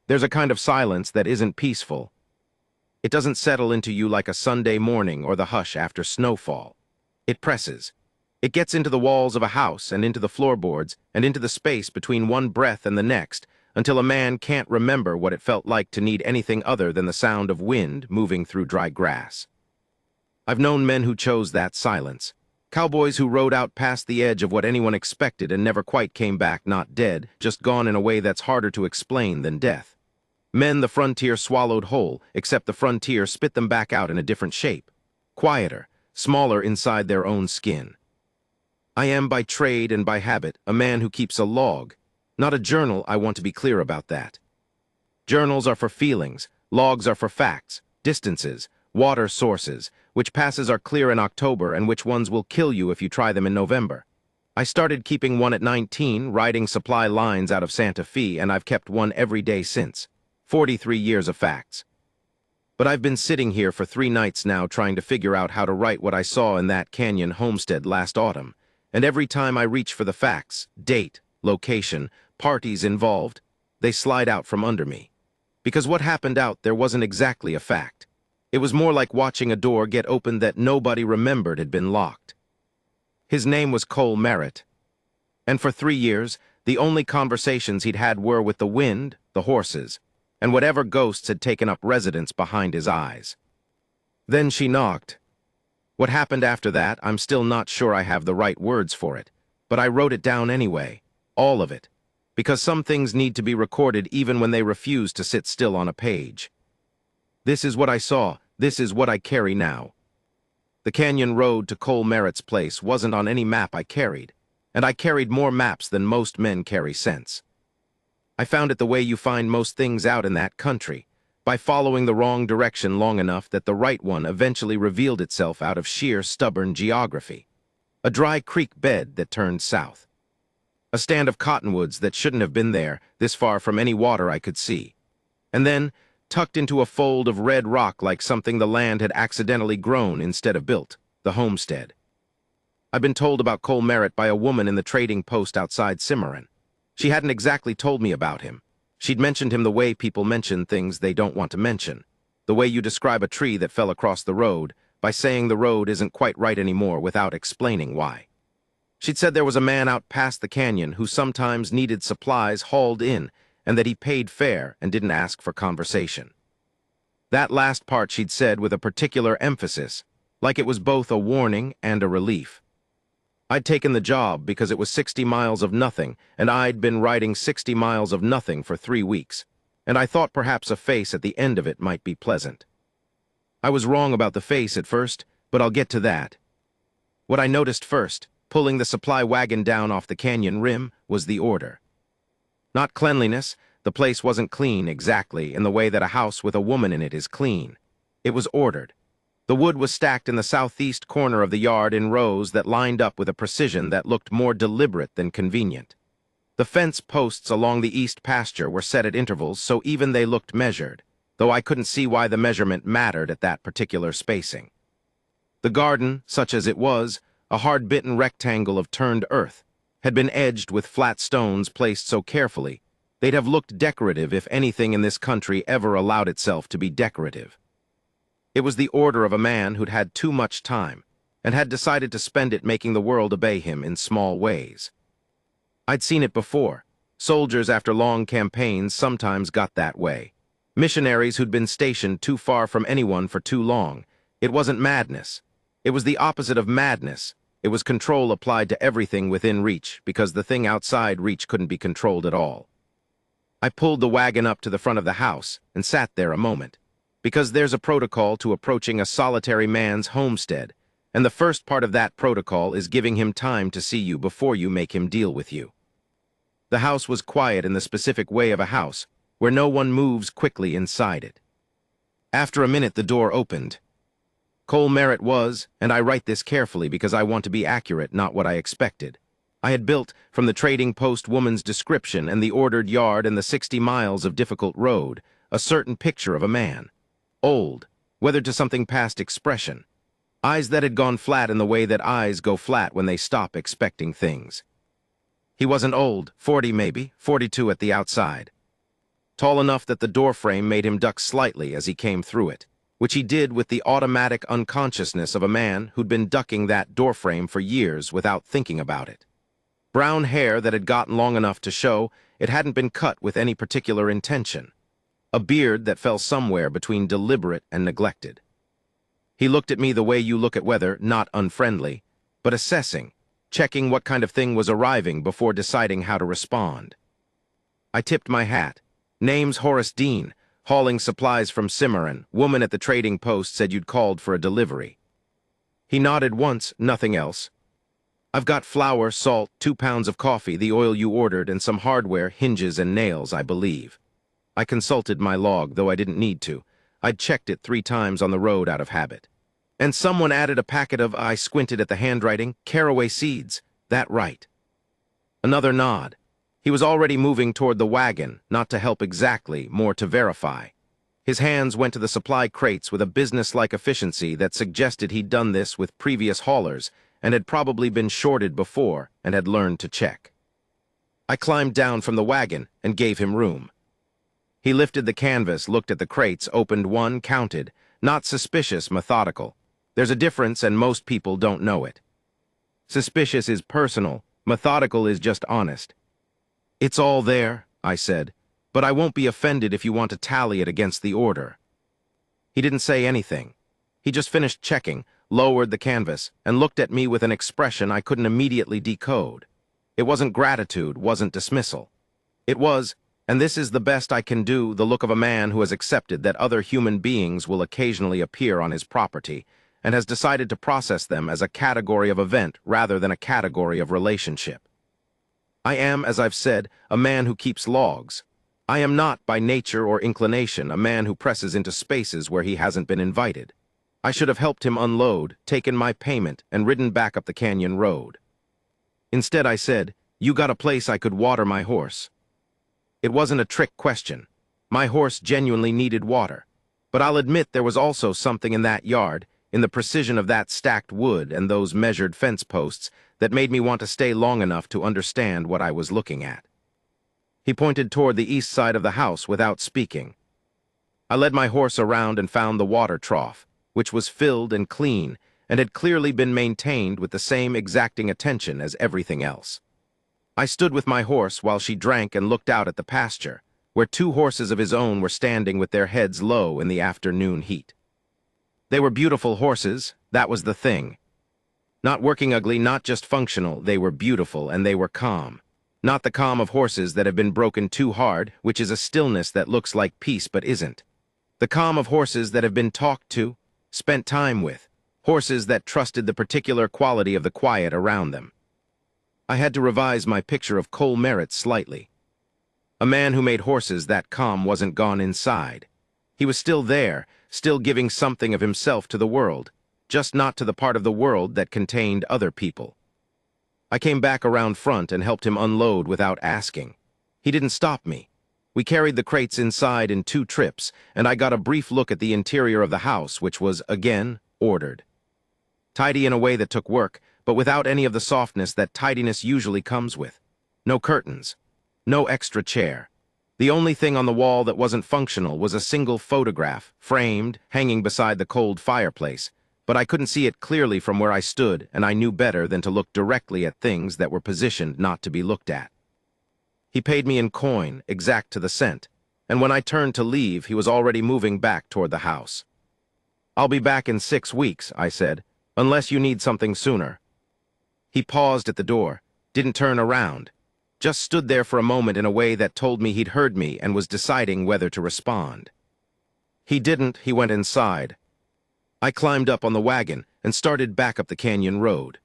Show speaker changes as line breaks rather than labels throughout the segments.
There's a kind of silence that isn't peaceful. It doesn't settle into you like a Sunday morning or the hush after snowfall. It presses. It gets into the walls of a house and into the floorboards and into the space between one breath and the next, until a man can't remember what it felt like to need anything other than the sound of wind moving through dry grass. I've known men who chose that silence. Cowboys who rode out past the edge of what anyone expected and never quite came back, not dead, just gone in a way that's harder to explain than death. Men the frontier swallowed whole, except the frontier spit them back out in a different shape. Quieter, smaller inside their own skin. I am by trade and by habit a man who keeps a log. Not a journal, I want to be clear about that. Journals are for feelings, logs are for facts, distances, water sources, which passes are clear in October and which ones will kill you if you try them in November. I started keeping one at 19, riding supply lines out of Santa Fe, and I've kept one every day since. 43 years of facts. But I've been sitting here for 3 nights now trying to figure out how to write what I saw in that canyon homestead last autumn, and every time I reach for the facts, date, location, parties involved, they slide out from under me. Because what happened out there wasn't exactly a fact. It was more like watching a door get opened that nobody remembered had been locked. His name was Cole Merritt. And for 3 years, the only conversations he'd had were with the wind, the horses, and whatever ghosts had taken up residence behind his eyes. Then she knocked. What happened after that, I'm still not sure I have the right words for it, but I wrote it down anyway, all of it, because some things need to be recorded even when they refuse to sit still on a page. This is what I saw. This is what I carry now. The canyon road to Cole Merritt's place wasn't on any map I carried, and I carried more maps than most men carry sense. I found it the way you find most things out in that country, by following the wrong direction long enough that the right one eventually revealed itself out of sheer stubborn geography. A dry creek bed that turned south. A stand of cottonwoods that shouldn't have been there, this far from any water I could see. And then, tucked into a fold of red rock like something the land had accidentally grown instead of built, the homestead. I'd been told about Cole Merritt by a woman in the trading post outside Cimarron. She hadn't exactly told me about him. She'd mentioned him the way people mention things they don't want to mention, the way you describe a tree that fell across the road by saying the road isn't quite right anymore without explaining why. She'd said there was a man out past the canyon who sometimes needed supplies hauled in, and that he paid fair and didn't ask for conversation. That last part she'd said with a particular emphasis, like it was both a warning and a relief. I'd taken the job because it was 60 miles of nothing, and I'd been riding 60 miles of nothing for 3 weeks, and I thought perhaps a face at the end of it might be pleasant. I was wrong about the face at first, but I'll get to that. What I noticed first, pulling the supply wagon down off the canyon rim, was the order. Not cleanliness. The place wasn't clean exactly in the way that a house with a woman in it is clean. It was ordered. The wood was stacked in the southeast corner of the yard in rows that lined up with a precision that looked more deliberate than convenient. The fence posts along the east pasture were set at intervals, so even they looked measured, though I couldn't see why the measurement mattered at that particular spacing. The garden, such as it was, a hard-bitten rectangle of turned earth, had been edged with flat stones placed so carefully, they'd have looked decorative if anything in this country ever allowed itself to be decorative. It was the order of a man who'd had too much time, and had decided to spend it making the world obey him in small ways. I'd seen it before. Soldiers after long campaigns sometimes got that way. Missionaries who'd been stationed too far from anyone for too long. It wasn't madness. It was the opposite of madness. It was control applied to everything within reach, because the thing outside reach couldn't be controlled at all. I pulled the wagon up to the front of the house and sat there a moment, because there's a protocol to approaching a solitary man's homestead, and the first part of that protocol is giving him time to see you before you make him deal with you. The house was quiet in the specific way of a house, where no one moves quickly inside it. After a minute, the door opened. Cole Merritt was, and I write this carefully because I want to be accurate, not what I expected. I had built, from the trading post woman's description and the ordered yard and the 60 miles of difficult road, a certain picture of a man. Old, weathered to something past expression. Eyes that had gone flat in the way that eyes go flat when they stop expecting things. He wasn't old, 40 maybe, 42 at the outside. tall enough that the doorframe made him duck slightly as he came through it, which he did with the automatic unconsciousness of a man who'd been ducking that doorframe for years without thinking about it. Brown hair that had gotten long enough to show it hadn't been cut with any particular intention. A beard that fell somewhere between deliberate and neglected. He looked at me the way you look at weather, not unfriendly, but assessing, checking what kind of thing was arriving before deciding how to respond. I tipped my hat. Name's Horace Dean, hauling supplies from Cimarron. Woman at the trading post said you'd called for a delivery. He nodded once, nothing else. I've got flour, salt, 2 pounds of coffee, the oil you ordered, and some hardware, hinges and nails, I believe. I consulted my log, though I didn't need to. I'd checked it 3 times on the road out of habit. And someone added a packet of, I squinted at the handwriting, caraway seeds. That right. Another nod. He was already moving toward the wagon, not to help exactly, more to verify. His hands went to the supply crates with a business-like efficiency that suggested he'd done this with previous haulers and had probably been shorted before and had learned to check. I climbed down from the wagon and gave him room. He lifted the canvas, looked at the crates, opened one, counted. Not suspicious, methodical. There's a difference and most people don't know it. Suspicious is personal, methodical is just honest. It's all there, I said, but I won't be offended if you want to tally it against the order. He didn't say anything. He just finished checking, lowered the canvas, and looked at me with an expression I couldn't immediately decode. It wasn't gratitude, wasn't dismissal. It was, and this is the best I can do, the look of a man who has accepted that other human beings will occasionally appear on his property and has decided to process them as a category of event rather than a category of relationship. I am, as I've said, a man who keeps logs. I am not, by nature or inclination, a man who presses into spaces where he hasn't been invited. I should have helped him unload, taken my payment, and ridden back up the canyon road. Instead, I said, "You got a place I could water my horse?" It wasn't a trick question. My horse genuinely needed water. But I'll admit there was also something in that yard, in the precision of that stacked wood and those measured fence posts, that made me want to stay long enough to understand what I was looking at. He pointed toward the east side of the house without speaking. I led my horse around and found the water trough, which was filled and clean, and had clearly been maintained with the same exacting attention as everything else. I stood with my horse while she drank and looked out at the pasture, where 2 horses of his own were standing with their heads low in the afternoon heat. They were beautiful horses, that was the thing. Not working ugly, not just functional, they were beautiful and they were calm. Not the calm of horses that have been broken too hard, which is a stillness that looks like peace but isn't. The calm of horses that have been talked to, spent time with, horses that trusted the particular quality of the quiet around them. I had to revise my picture of Cole Merritt slightly. A man who made horses that calm wasn't gone inside. He was still there, still giving something of himself to the world, just not to the part of the world that contained other people. I came back around front and helped him unload without asking. He didn't stop me. We carried the crates inside in 2 trips, and I got a brief look at the interior of the house, which was, again, ordered. Tidy in a way that took work, but without any of the softness that tidiness usually comes with. No curtains. No extra chair. The only thing on the wall that wasn't functional was a single photograph, framed, hanging beside the cold fireplace, but I couldn't see it clearly from where I stood, and I knew better than to look directly at things that were positioned not to be looked at. He paid me in coin, exact to the cent, and when I turned to leave, he was already moving back toward the house. "I'll be back in 6 weeks," I said, "unless you need something sooner." He paused at the door, didn't turn around, just stood there for a moment in a way that told me he'd heard me and was deciding whether to respond. He didn't, he went inside. I climbed up on the wagon and started back up the canyon road.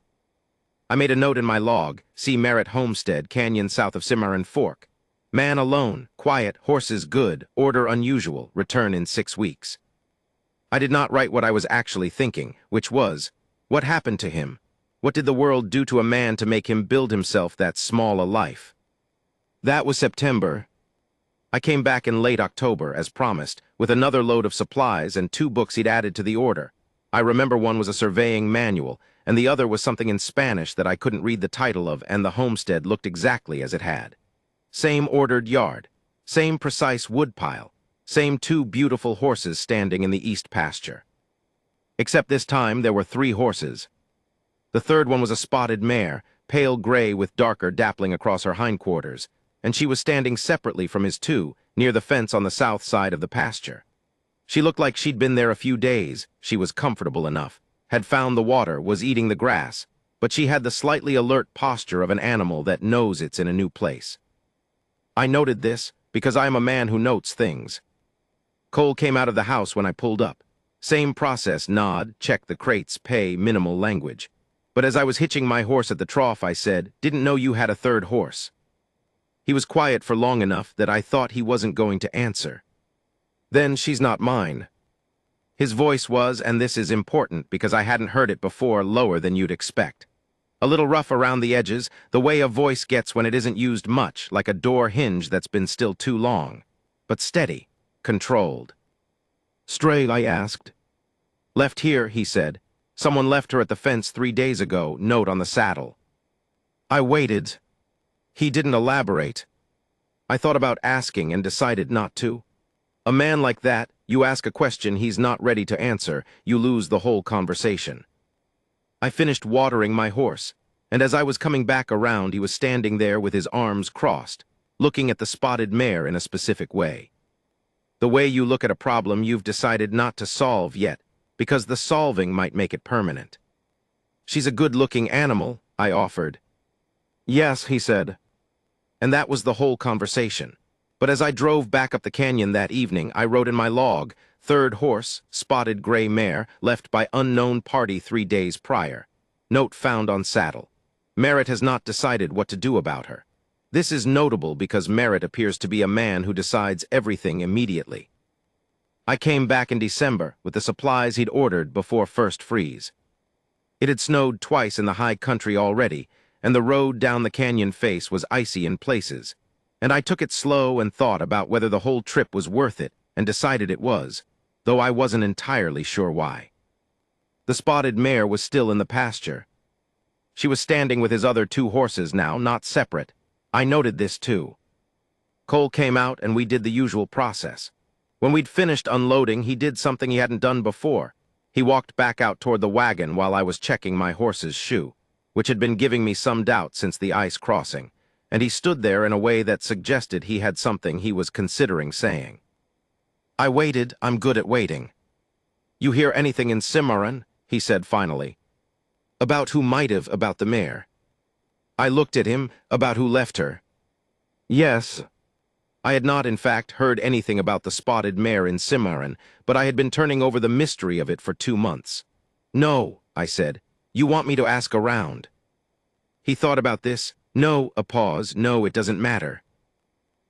I made a note in my log, see Merritt Homestead, canyon south of Cimarron Fork. Man alone, quiet, horses good, order unusual, return in 6 weeks. I did not write what I was actually thinking, which was, what happened to him? What did the world do to a man to make him build himself that small a life? That was September. I came back in late October, as promised, with another load of supplies and 2 books he'd added to the order. I remember one was a surveying manual, and the other was something in Spanish that I couldn't read the title of, and the homestead looked exactly as it had. Same ordered yard, Same precise woodpile. Same two beautiful horses standing in the east pasture. Except this time there were 3 horses. The third one was a spotted mare, pale gray with darker dappling across her hindquarters, and she was standing separately from his 2, near the fence on the south side of the pasture. She looked like she'd been there a few days. She was comfortable enough, had found the water, was eating the grass, but she had the slightly alert posture of an animal that knows it's in a new place. I noted this because I am a man who notes things. Cole came out of the house when I pulled up. Same process, nod, check the crates, pay, minimal language. But as I was hitching my horse at the trough, I said, "Didn't know you had a 3rd horse." He was quiet for long enough that I thought he wasn't going to answer. "Then she's not mine." His voice was, and this is important because I hadn't heard it before, lower than you'd expect. A little rough around the edges, the way a voice gets when it isn't used much, like a door hinge that's been still too long. But steady, controlled. "Stray?" I asked. "Left here," he said. "Someone left her at the fence 3 days ago, note on the saddle." I waited. He didn't elaborate. I thought about asking and decided not to. A man like that, you ask a question he's not ready to answer, you lose the whole conversation. I finished watering my horse, and as I was coming back around, he was standing there with his arms crossed, looking at the spotted mare in a specific way. The way you look at a problem you've decided not to solve yet, because the solving might make it permanent. "She's a good-looking animal," I offered. "Yes," he said. And that was the whole conversation. But as I drove back up the canyon that evening, I wrote in my log, 3rd horse, spotted gray mare, left by unknown party 3 days prior. Note found on saddle. Merritt has not decided what to do about her. This is notable because Merritt appears to be a man who decides everything immediately. I came back in December with the supplies he'd ordered before first freeze. It had snowed twice in the high country already, and the road down the canyon face was icy in places, and I took it slow and thought about whether the whole trip was worth it, and decided it was, though I wasn't entirely sure why. The spotted mare was still in the pasture. She was standing with his other 2 horses now, not separate. I noted this too. Cole came out and we did the usual process. When we'd finished unloading, he did something he hadn't done before. He walked back out toward the wagon while I was checking my horse's shoe, which had been giving me some doubt since the ice crossing, and he stood there in a way that suggested he had something he was considering saying. I waited. I'm good at waiting. "You hear anything in Cimarron?" he said finally. "About who might have, about the mare." I looked at him. "About who left her?" "Yes." I had not, in fact, heard anything about the spotted mare in Cimarron, but I had been turning over the mystery of it for 2 months. "No," I said. "You want me to ask around?" He thought about this. "No," a pause. "No, it doesn't matter."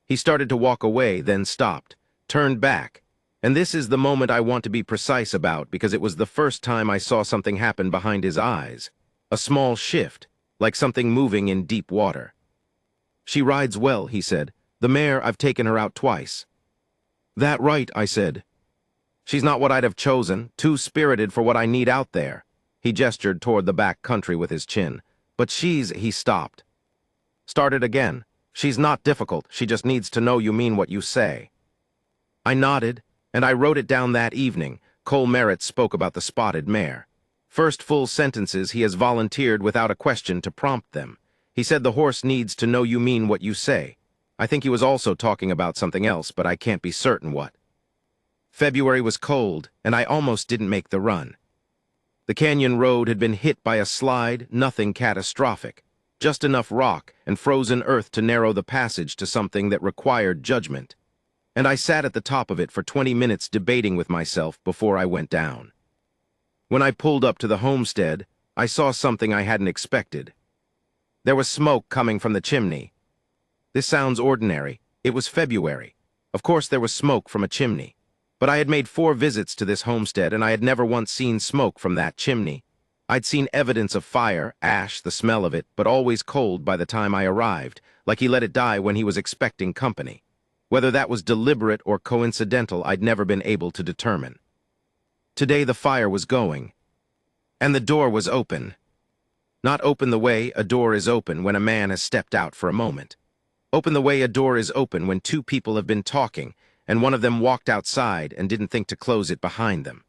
He started to walk away, then stopped, turned back, and this is the moment I want to be precise about because it was the first time I saw something happen behind his eyes. A small shift, like something moving in deep water. "She rides well," he said. "The mare, I've taken her out twice." "That right," I said. "She's not what I'd have chosen, too spirited for what I need out there." He gestured toward the back country with his chin. "But he stopped. Started again. "She's not difficult, she just needs to know you mean what you say." I nodded, and I wrote it down that evening. Cole Merritt spoke about the spotted mare. First full sentences he has volunteered without a question to prompt them. He said the horse needs to know you mean what you say. I think he was also talking about something else, but I can't be certain what. February was cold, and I almost didn't make the run. The canyon road had been hit by a slide, nothing catastrophic. Just enough rock and frozen earth to narrow the passage to something that required judgment. And I sat at the top of it for 20 minutes debating with myself before I went down. When I pulled up to the homestead, I saw something I hadn't expected. There was smoke coming from the chimney. This sounds ordinary. It was February. Of course there was smoke from a chimney. But I had made 4 visits to this homestead, and I had never once seen smoke from that chimney. I'd seen evidence of fire, ash, the smell of it, but always cold by the time I arrived, like he let it die when he was expecting company. Whether that was deliberate or coincidental, I'd never been able to determine. Today the fire was going, and the door was open. Not open the way a door is open when a man has stepped out for a moment. Open the way a door is open when two people have been talking, and one of them walked outside and didn't think to close it behind them.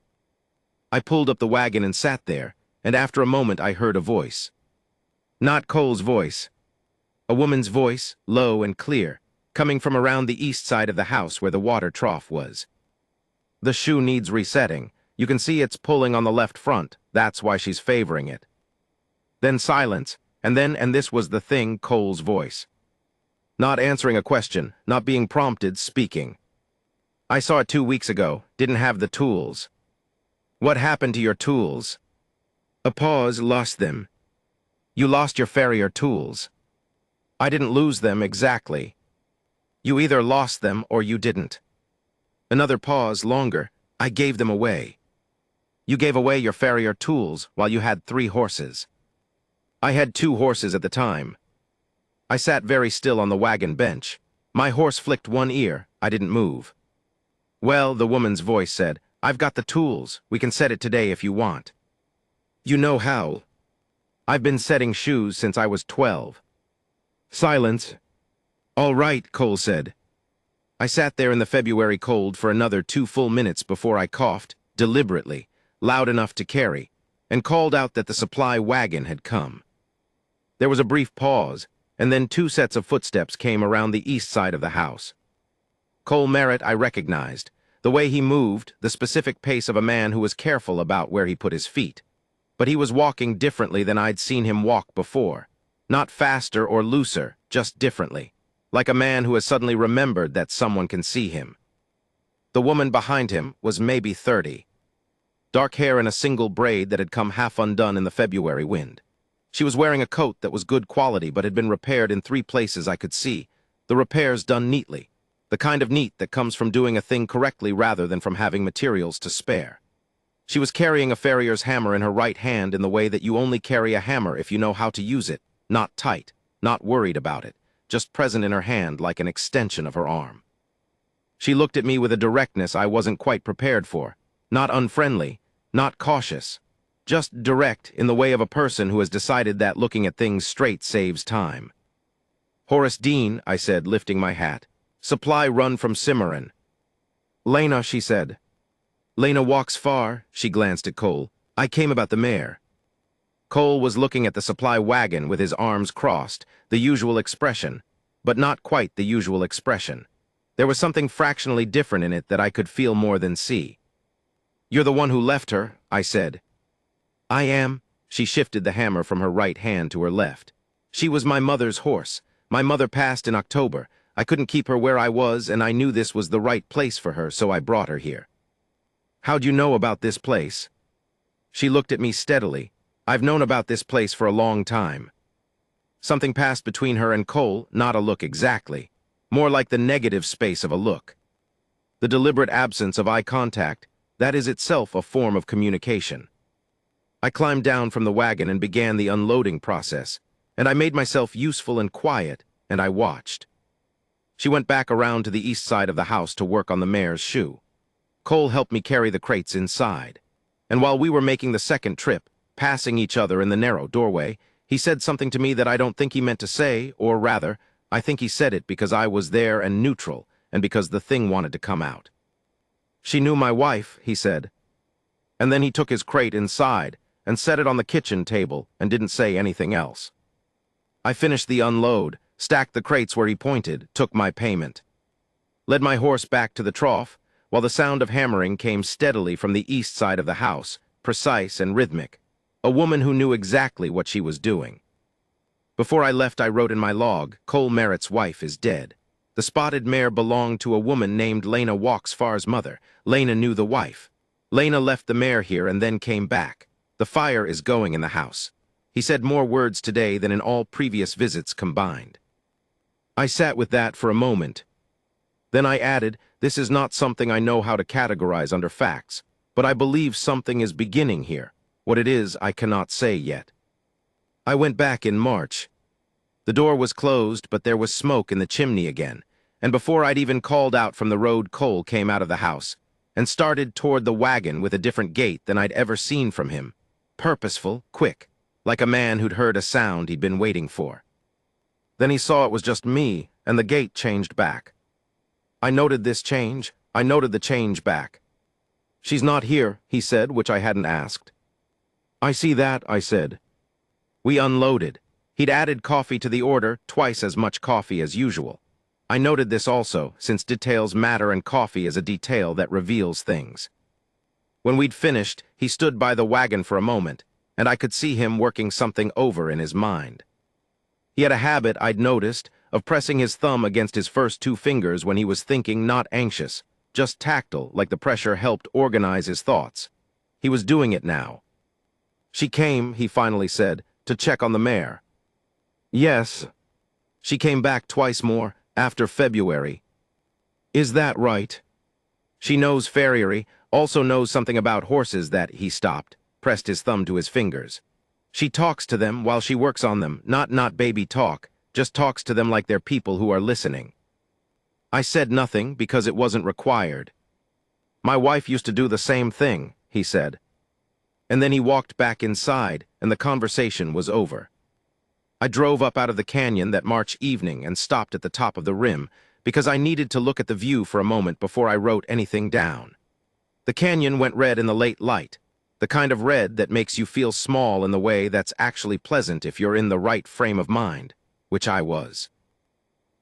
I pulled up the wagon and sat there, and after a moment I heard a voice. Not Cole's voice. A woman's voice, low and clear, coming from around the east side of the house where the water trough was. The shoe needs resetting. You can see it's pulling on the left front. That's why she's favoring it. Then silence, and this was the thing, Cole's voice. Not answering a question, not being prompted, speaking. I saw it 2 weeks ago, didn't have the tools. What happened to your tools? A pause, lost them. You lost your farrier tools. I didn't lose them exactly. You either lost them or you didn't. Another pause, longer. I gave them away. You gave away your farrier tools while you had 3 horses. I had 2 horses at the time. I sat very still on the wagon bench. My horse flicked one ear. I didn't move. Well, the woman's voice said, I've got the tools. We can set it today if you want. You know how. I've been setting shoes since I was 12. Silence. All right, Cole said. I sat there in the February cold for another 2 full minutes before I coughed, deliberately, loud enough to carry, and called out that the supply wagon had come. There was a brief pause, and then 2 sets of footsteps came around the east side of the house. Cole Merritt I recognized, the way he moved, the specific pace of a man who was careful about where he put his feet. But he was walking differently than I'd seen him walk before. Not faster or looser, just differently. Like a man who has suddenly remembered that someone can see him. The woman behind him was maybe 30. Dark hair in a single braid that had come half undone in the February wind. She was wearing a coat that was good quality but had been repaired in 3 places I could see. The repairs done neatly. The kind of neat that comes from doing a thing correctly rather than from having materials to spare. She was carrying a farrier's hammer in her right hand in the way that you only carry a hammer if you know how to use it, not tight, not worried about it, just present in her hand like an extension of her arm. She looked at me with a directness I wasn't quite prepared for, not unfriendly, not cautious, just direct in the way of a person who has decided that looking at things straight saves time. Horace Dean, I said, lifting my hat. Supply run from Cimarron. Lena, she said. Lena walks far, she glanced at Cole. I came about the mare. Cole was looking at the supply wagon with his arms crossed, the usual expression, but not quite the usual expression. There was something fractionally different in it that I could feel more than see. You're the one who left her, I said. I am. She shifted the hammer from her right hand to her left. She was my mother's horse. My mother passed in October. I couldn't keep her where I was, and I knew this was the right place for her, so I brought her here. How'd you know about this place? She looked at me steadily. I've known about this place for a long time. Something passed between her and Cole, not a look exactly, more like the negative space of a look. The deliberate absence of eye contact, that is itself a form of communication. I climbed down from the wagon and began the unloading process, and I made myself useful and quiet, and I watched. She went back around to the east side of the house to work on the mare's shoe. Cole helped me carry the crates inside, and while we were making the second trip, passing each other in the narrow doorway, he said something to me that I don't think he meant to say, or rather, I think he said it because I was there and neutral, and because the thing wanted to come out. She knew my wife, he said. And then he took his crate inside and set it on the kitchen table and didn't say anything else. I finished the unload, stacked the crates where he pointed, took my payment. Led my horse back to the trough, while the sound of hammering came steadily from the east side of the house, precise and rhythmic. A woman who knew exactly what she was doing. Before I left, I wrote in my log, Cole Merritt's wife is dead. The spotted mare belonged to a woman named Lena Walksfar's mother. Lena knew the wife. Lena left the mare here and then came back. The fire is going in the house. He said more words today than in all previous visits combined. I sat with that for a moment. Then I added, this is not something I know how to categorize under facts, but I believe something is beginning here. What it is, I cannot say yet. I went back in March. The door was closed, but there was smoke in the chimney again, and before I'd even called out from the road, Cole came out of the house and started toward the wagon with a different gait than I'd ever seen from him. Purposeful, quick, like a man who'd heard a sound he'd been waiting for. Then he saw it was just me, and the gait changed back. I noted this change. I noted the change back. "She's not here," he said, which I hadn't asked. "I see that," I said. We unloaded. He'd added coffee to the order, twice as much coffee as usual. I noted this also, since details matter and coffee is a detail that reveals things. When we'd finished, he stood by the wagon for a moment, and I could see him working something over in his mind. He had a habit, I'd noticed, of pressing his thumb against his first two fingers when he was thinking, not anxious, just tactile, like the pressure helped organize his thoughts. He was doing it now. "She came," he finally said, "to check on the mare." "Yes." "She came back twice more, after February." "Is that right?" "She knows farriery, also knows something about horses that," he stopped, pressed his thumb to his fingers. "She talks to them while she works on them, not baby talk, just talks to them like they're people who are listening." I said nothing because it wasn't required. "My wife used to do the same thing," he said. And then he walked back inside, and the conversation was over. I drove up out of the canyon that March evening and stopped at the top of the rim because I needed to look at the view for a moment before I wrote anything down. The canyon went red in the late light, the kind of red that makes you feel small in the way that's actually pleasant if you're in the right frame of mind, which I was.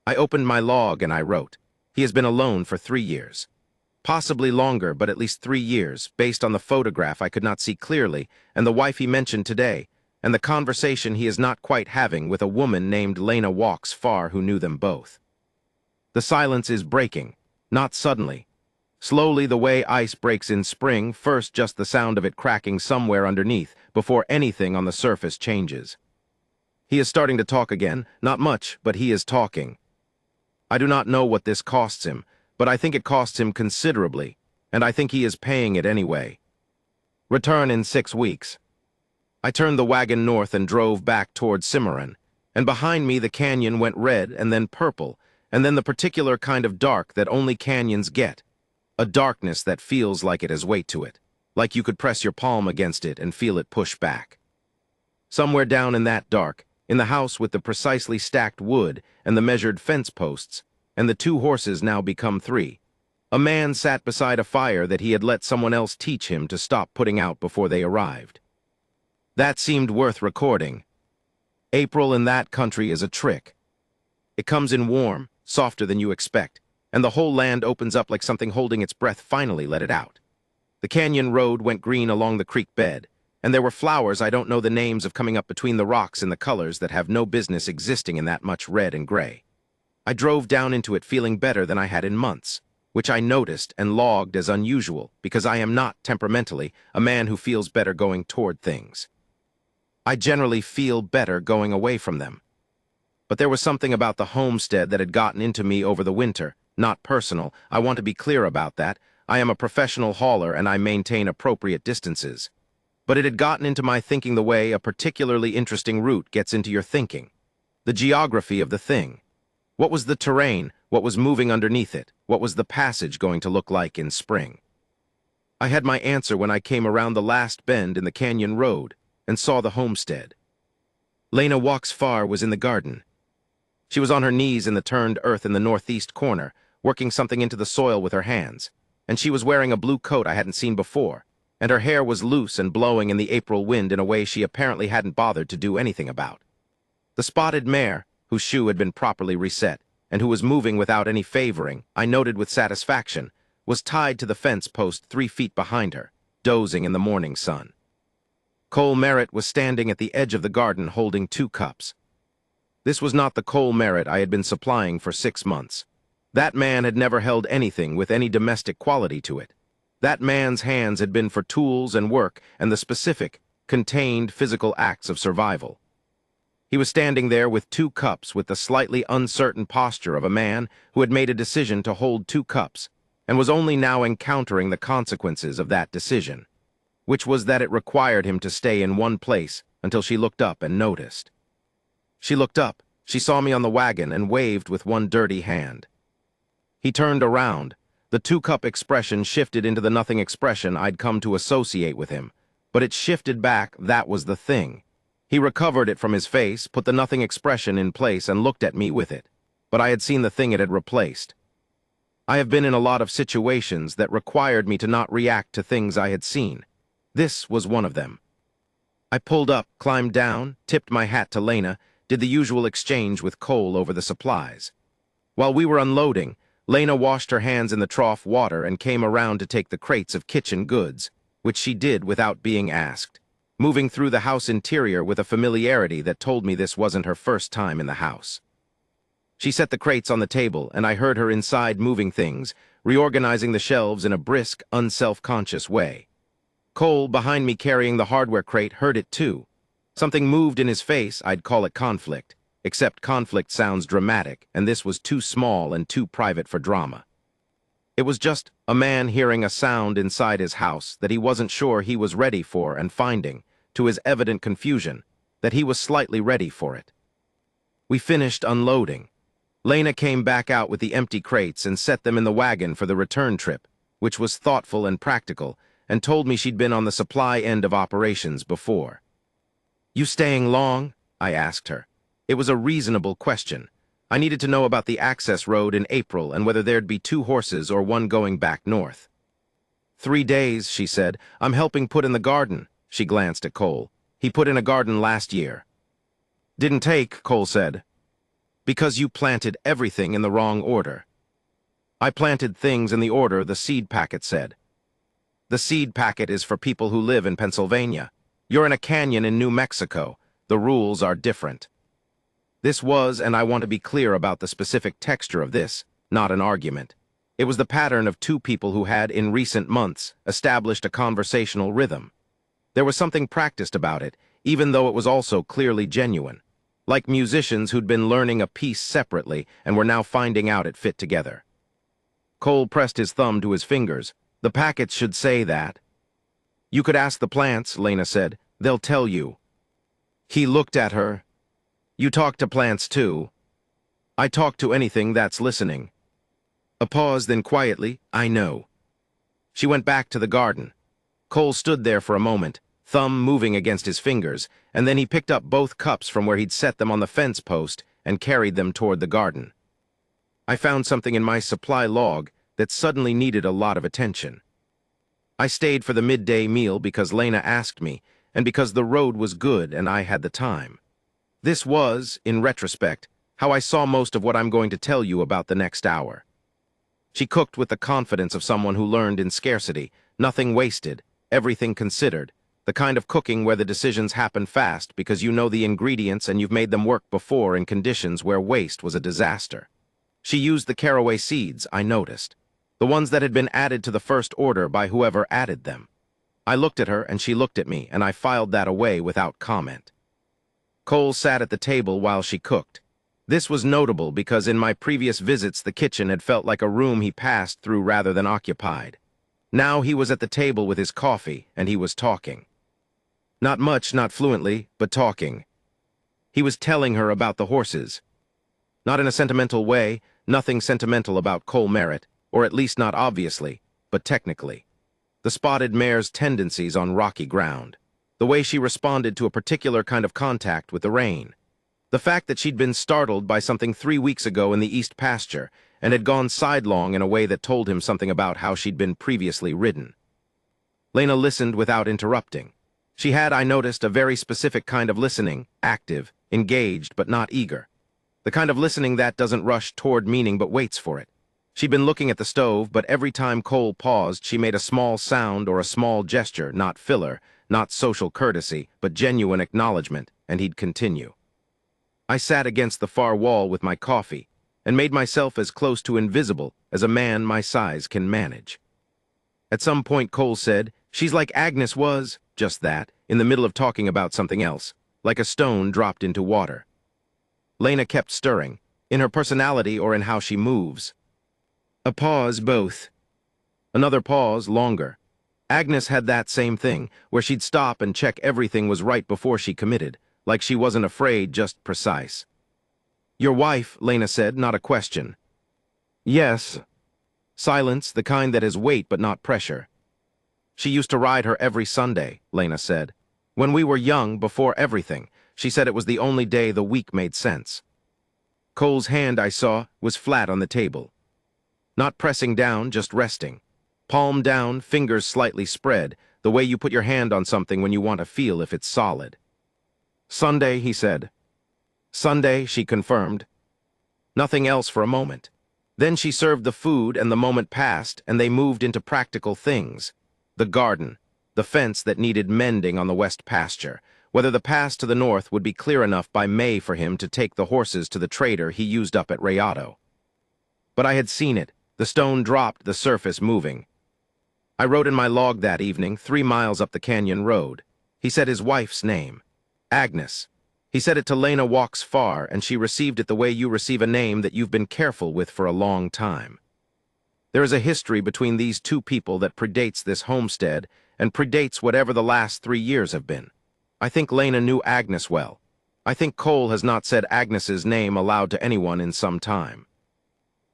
I opened my log and I wrote, "He has been alone for 3 years. Possibly longer, but at least 3 years, based on the photograph I could not see clearly, and the wife he mentioned today, and the conversation he is not quite having with a woman named Lena Walks Far who knew them both. The silence is breaking, not suddenly. Slowly the way ice breaks in spring, first just the sound of it cracking somewhere underneath, before anything on the surface changes. He is starting to talk again, not much, but he is talking. I do not know what this costs him, but I think it costs him considerably, and I think he is paying it anyway. Return in 6 weeks. I turned the wagon north and drove back toward Cimarron, and behind me the canyon went red and then purple, and then the particular kind of dark that only canyons get, a darkness that feels like it has weight to it, like you could press your palm against it and feel it push back. Somewhere down in that dark, in the house with the precisely stacked wood and the measured fence posts, and the 2 horses now become 3, a man sat beside a fire that he had let someone else teach him to stop putting out before they arrived. That seemed worth recording. April in that country is a trick. It comes in warm, softer than you expect, and the whole land opens up like something holding its breath finally let it out. The canyon road went green along the creek bed, and there were flowers I don't know the names of coming up between the rocks in the colors that have no business existing in that much red and gray. I drove down into it feeling better than I had in months, which I noticed and logged as unusual because I am not temperamentally a man who feels better going toward things. I generally feel better going away from them. But there was something about the homestead that had gotten into me over the winter, not personal. I want to be clear about that. I am a professional hauler and I maintain appropriate distances. But it had gotten into my thinking the way a particularly interesting route gets into your thinking. The geography of the thing. What was the terrain? What was moving underneath it? What was the passage going to look like in spring? I had my answer when I came around the last bend in the canyon road and saw the homestead. Lena Walks Far was in the garden. She was on her knees in the turned earth in the northeast corner, working something into the soil with her hands, and she was wearing a blue coat I hadn't seen before, and her hair was loose and blowing in the April wind in a way she apparently hadn't bothered to do anything about. The spotted mare, whose shoe had been properly reset, and who was moving without any favoring, I noted with satisfaction, was tied to the fence post 3 feet behind her, dozing in the morning sun. Cole Merritt was standing at the edge of the garden holding 2 cups. This was not the Cole Merritt I had been supplying for 6 months. That man had never held anything with any domestic quality to it. That man's hands had been for tools and work and the specific, contained physical acts of survival. He was standing there with 2 cups with the slightly uncertain posture of a man who had made a decision to hold 2 cups and was only now encountering the consequences of that decision, which was that it required him to stay in one place until she looked up and noticed. She looked up, she saw me on the wagon and waved with one dirty hand. He turned around. The 2-cup expression shifted into the nothing expression I'd come to associate with him, but it shifted back, that was the thing. He recovered it from his face, put the nothing expression in place and looked at me with it. but I had seen the thing it had replaced. I have been in a lot of situations that required me to not react to things I had seen. This was one of them. I pulled up, climbed down, tipped my hat to Lena, did the usual exchange with Cole over the supplies. While we were unloading, Lena washed her hands in the trough water and came around to take the crates of kitchen goods, which she did without being asked, moving through the house interior with a familiarity that told me this wasn't her first time in the house. She set the crates on the table, and I heard her inside moving things, reorganizing the shelves in a brisk, unself-conscious way. Cole, behind me carrying the hardware crate, heard it too. Something moved in his face. I'd call it conflict, except conflict sounds dramatic, and this was too small and too private for drama. It was just a man hearing a sound inside his house that he wasn't sure he was ready for, and finding, to his evident confusion, that he was slightly ready for it. We finished unloading. Lena came back out with the empty crates and set them in the wagon for the return trip, which was thoughtful and practical, and told me she'd been on the supply end of operations before. "You staying long?" I asked her. It was a reasonable question. I needed to know about the access road in April and whether there'd be 2 horses or one going back north. 3 days, she said. I'm helping put in the garden. She glanced at Cole. He put in a garden last year. Didn't take, Cole said. Because you planted everything in the wrong order. I planted things in the order the seed packet said. The seed packet is for people who live in Pennsylvania. You're in a canyon in New Mexico. The rules are different. This was, and I want to be clear about the specific texture of this, not an argument. It was the pattern of 2 people who had, in recent months, established a conversational rhythm. There was something practiced about it, even though it was also clearly genuine. Like musicians who'd been learning a piece separately and were now finding out it fit together. Cole pressed his thumb to his fingers. The packets should say that. You could ask the plants, Lena said. They'll tell you. He looked at her. You talk to plants too. I talk to anything that's listening. A pause, then quietly, I know. She went back to the garden. Cole stood there for a moment, thumb moving against his fingers, and then he picked up both cups from where he'd set them on the fence post and carried them toward the garden. I found something in my supply log that suddenly needed a lot of attention. I stayed for the midday meal because Lena asked me, and because the road was good and I had the time. This was, in retrospect, how I saw most of what I'm going to tell you about the next hour. She cooked with the confidence of someone who learned in scarcity, nothing wasted, everything considered, the kind of cooking where the decisions happen fast because you know the ingredients and you've made them work before in conditions where waste was a disaster. She used the caraway seeds, I noticed, the ones that had been added to the first order by whoever added them. I looked at her and she looked at me, and I filed that away without comment. Cole sat at the table while she cooked. This was notable because in my previous visits the kitchen had felt like a room he passed through rather than occupied. Now he was at the table with his coffee, and he was talking. Not much, not fluently, but talking. He was telling her about the horses. Not in a sentimental way, nothing sentimental about Cole Merritt, or at least not obviously, but technically. The spotted mare's tendencies on rocky ground. The way she responded to a particular kind of contact with the rain. The fact that she'd been startled by something 3 weeks ago in the east pasture and had gone sidelong in a way that told him something about how she'd been previously ridden. Lena listened without interrupting. She had, I noticed, a very specific kind of listening, active, engaged, but not eager. The kind of listening that doesn't rush toward meaning but waits for it. She'd been looking at the stove, but every time Cole paused, she made a small sound or a small gesture, not filler, not social courtesy, but genuine acknowledgement, and he'd continue. I sat against the far wall with my coffee and made myself as close to invisible as a man my size can manage. At some point, Cole said, "She's like Agnes was," just that, in the middle of talking about something else, like a stone dropped into water. Lena kept stirring, in her personality or in how she moves. A pause, both. Another pause, longer. Agnes had that same thing, where she'd stop and check everything was right before she committed, like she wasn't afraid, just precise. Your wife, Lena said, not a question. Yes. Silence, the kind that has weight but not pressure. She used to ride her every Sunday, Lena said. When we were young, before everything, she said it was the only day the week made sense. Cole's hand, I saw, was flat on the table. Not pressing down, just resting. Palm down, fingers slightly spread, the way you put your hand on something when you want to feel if it's solid. "Sunday," he said. "Sunday," she confirmed. Nothing else for a moment. Then she served the food and the moment passed and they moved into practical things. The garden, the fence that needed mending on the west pasture, whether the pass to the north would be clear enough by May for him to take the horses to the trader he used up at Rayado. But I had seen it, the stone dropped, the surface moving. I wrote in my log that evening, 3 miles up the canyon road. He said his wife's name, Agnes. He said it to Lena Walks Far, and she received it the way you receive a name that you've been careful with for a long time. There is a history between these two people that predates this homestead and predates whatever the last 3 years have been. I think Lena knew Agnes well. I think Cole has not said Agnes's name aloud to anyone in some time.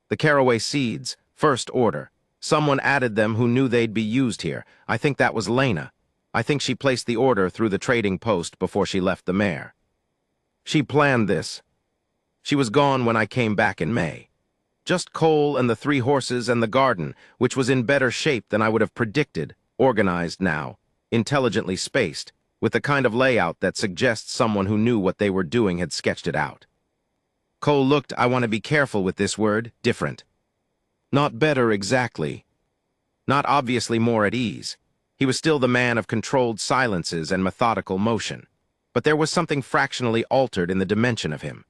The caraway seeds, first order. Someone added them who knew they'd be used here. I think that was Lena. I think she placed the order through the trading post before she left the mare. She planned this. She was gone when I came back in May. Just Cole and the 3 horses and the garden, which was in better shape than I would have predicted, organized now, intelligently spaced, with the kind of layout that suggests someone who knew what they were doing had sketched it out. Cole looked, I want to be careful with this word, different. Not better exactly. Not obviously more at ease. He was still the man of controlled silences and methodical motion. But there was something fractionally altered in the dimension of him.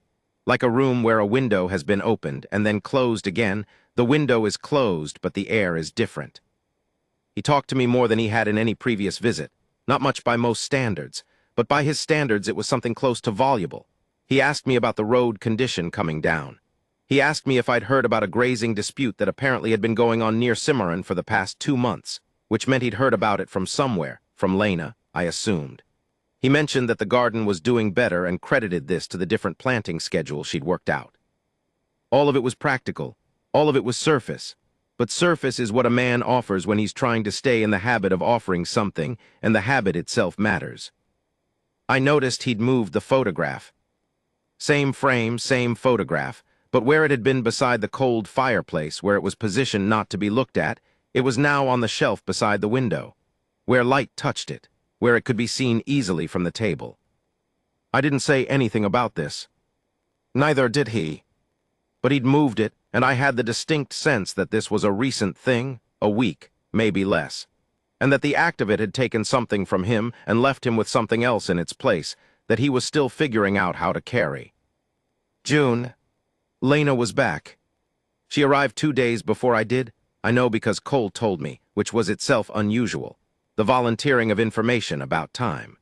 Like a room where a window has been opened and then closed again, the window is closed, but the air is different. He talked to me more than he had in any previous visit. Not much by most standards, but by his standards it was something close to voluble. He asked me about the road condition coming down. He asked me if I'd heard about a grazing dispute that apparently had been going on near Cimarron for the past 2 months, which meant he'd heard about it from somewhere, from Lena, I assumed. He mentioned that the garden was doing better and credited this to the different planting schedules she'd worked out. All of it was practical. All of it was surface. But surface is what a man offers when he's trying to stay in the habit of offering something, and the habit itself matters. I noticed he'd moved the photograph. Same frame, same photograph, but where it had been beside the cold fireplace, where it was positioned not to be looked at, it was now on the shelf beside the window, where light touched it, where it could be seen easily from the table. I didn't say anything about this. Neither did he. But he'd moved it, and I had the distinct sense that this was a recent thing, a week, maybe less, and that the act of it had taken something from him and left him with something else in its place that he was still figuring out how to carry. June. Lena was back. She arrived 2 days before I did. I know because Cole told me, which was itself unusual. The volunteering of information about time.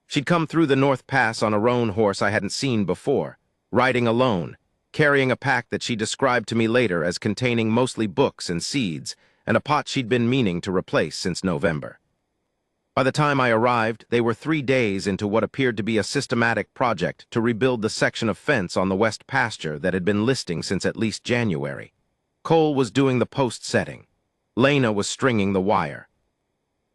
She'd come through the North Pass on a roan horse I hadn't seen before, riding alone, carrying a pack that she described to me later as containing mostly books and seeds, and a pot she'd been meaning to replace since November. By the time I arrived, they were 3 days into what appeared to be a systematic project to rebuild the section of fence on the west pasture that had been listing since at least January. Cole was doing the post setting. Lena was stringing the wire.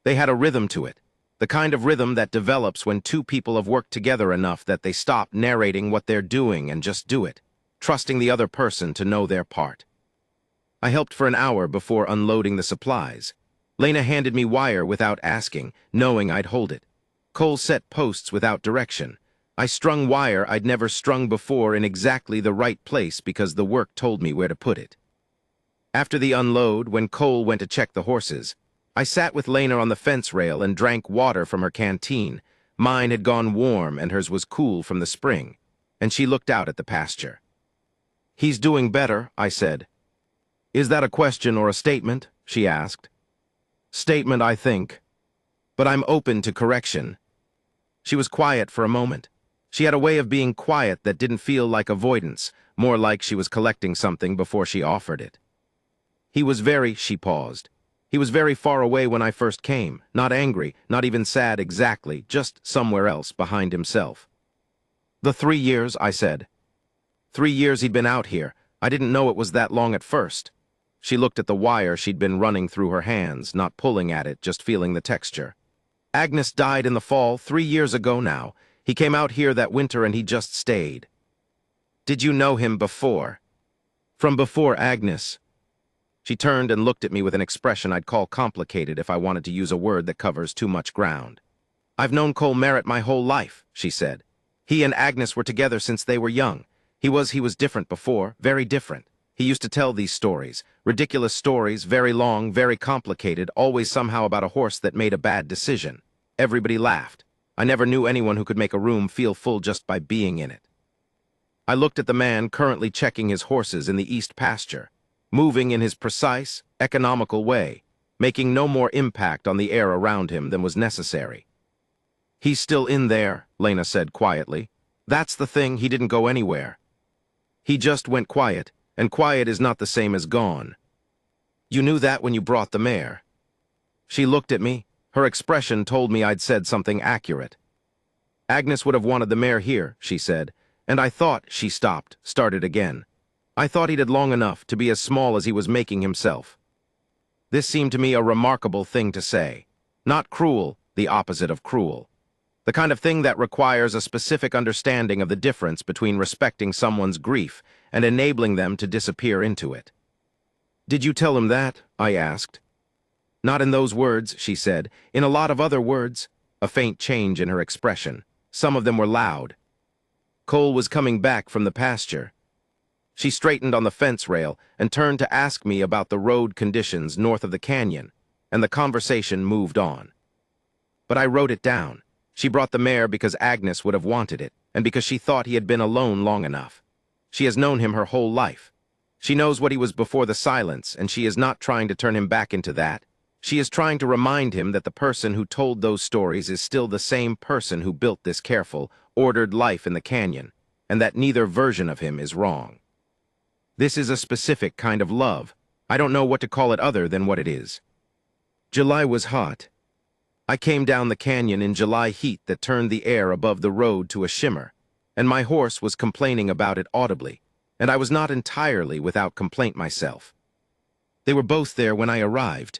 They had a rhythm to it, the kind of rhythm that develops when 2 people have worked together enough that they stop narrating what they're doing and just do it, trusting the other person to know their part. I helped for an hour before unloading the supplies. Lena handed me wire without asking, knowing I'd hold it. Cole set posts without direction. I strung wire I'd never strung before in exactly the right place because the work told me where to put it. After the unload, when Cole went to check the horses, I sat with Lena on the fence rail and drank water from her canteen. Mine had gone warm and hers was cool from the spring, and she looked out at the pasture. "He's doing better," I said. "Is that a question or a statement?" she asked. "Statement, I think. But I'm open to correction." She was quiet for a moment. She had a way of being quiet that didn't feel like avoidance, more like she was collecting something before she offered it. She paused. He was very far away when I first came, not angry, not even sad exactly, just somewhere else behind himself. "The 3 years," I said. 3 years he'd been out here. I didn't know it was that long at first. She looked at the wire she'd been running through her hands, not pulling at it, just feeling the texture. "Agnes died in the fall 3 years ago now. He came out here that winter and he just stayed." Did you know him before? From before Agnes. She turned and looked at me with an expression I'd call complicated if I wanted to use a word that covers too much ground. I've known Cole Merritt my whole life, she said. He and Agnes were together since they were young. He was different before, very different. He used to tell these stories, ridiculous stories, very long, very complicated, always somehow about a horse that made a bad decision. Everybody laughed. I never knew anyone who could make a room feel full just by being in it. I looked at the man currently checking his horses in the east pasture, moving in his precise, economical way, making no more impact on the air around him than was necessary. He's still in there, Lena said quietly. That's the thing, he didn't go anywhere. He just went quiet, and quiet is not the same as gone. You knew that when you brought the mare. She looked at me. Her expression told me I'd said something accurate. Agnes would have wanted the mare here, she said, and I thought, she stopped, started again. I thought he'd had long enough to be as small as he was making himself. This seemed to me a remarkable thing to say. Not cruel, the opposite of cruel. The kind of thing that requires a specific understanding of the difference between respecting someone's grief and enabling them to disappear into it. Did you tell him that? I asked. Not in those words, she said. In a lot of other words. A faint change in her expression. Some of them were loud. Cole was coming back from the pasture. She straightened on the fence rail and turned to ask me about the road conditions north of the canyon, and the conversation moved on. But I wrote it down. She brought the mare because Agnes would have wanted it, and because she thought he had been alone long enough. She has known him her whole life. She knows what he was before the silence, and she is not trying to turn him back into that. She is trying to remind him that the person who told those stories is still the same person who built this careful, ordered life in the canyon, and that neither version of him is wrong. This is a specific kind of love. I don't know what to call it other than what it is. July was hot. I came down the canyon in July heat that turned the air above the road to a shimmer, and my horse was complaining about it audibly, and I was not entirely without complaint myself. They were both there when I arrived.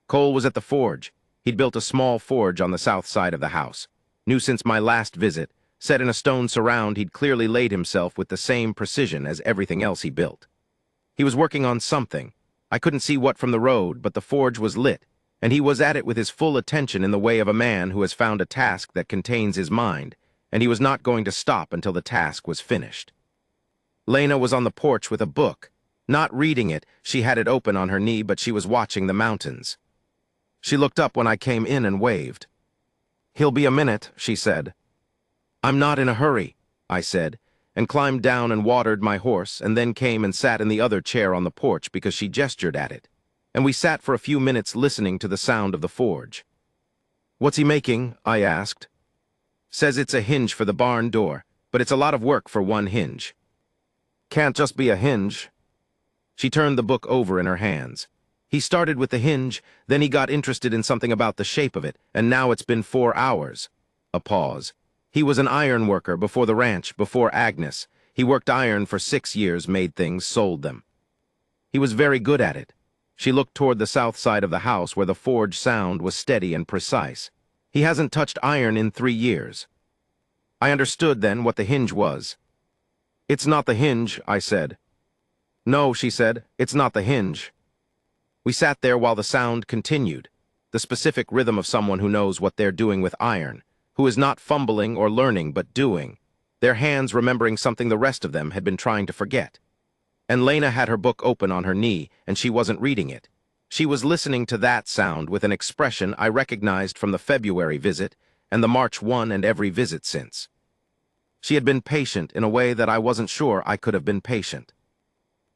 Cole was at the forge. He'd built a small forge on the south side of the house. New since my last visit, set in a stone surround, he'd clearly laid himself with the same precision as everything else he built. He was working on something. I couldn't see what from the road, but the forge was lit, and he was at it with his full attention in the way of a man who has found a task that contains his mind, and he was not going to stop until the task was finished. Lena was on the porch with a book. Not reading it, she had it open on her knee, but she was watching the mountains. She looked up when I came in and waved. "He'll be a minute," she said. "I'm not in a hurry," I said, and climbed down and watered my horse, and then came and sat in the other chair on the porch because she gestured at it, and we sat for a few minutes listening to the sound of the forge. "What's he making?" I asked. "Says it's a hinge for the barn door, but it's a lot of work for one hinge." "Can't just be a hinge." She turned the book over in her hands. "He started with the hinge, then he got interested in something about the shape of it, and now it's been 4 hours. A pause. He was an iron worker before the ranch, before Agnes. He worked iron for 6 years, made things, sold them. He was very good at it. She looked toward the south side of the house where the forge sound was steady and precise. He hasn't touched iron in 3 years. I understood then what the hinge was. "It's not the hinge," I said. "No," she said, "it's not the hinge." We sat there while the sound continued, the specific rhythm of someone who knows what they're doing with iron, who is not fumbling or learning but doing, their hands remembering something the rest of them had been trying to forget. And Lena had her book open on her knee, and she wasn't reading it. She was listening to that sound with an expression I recognized from the February visit and the March 1 and every visit since. She had been patient in a way that I wasn't sure I could have been patient.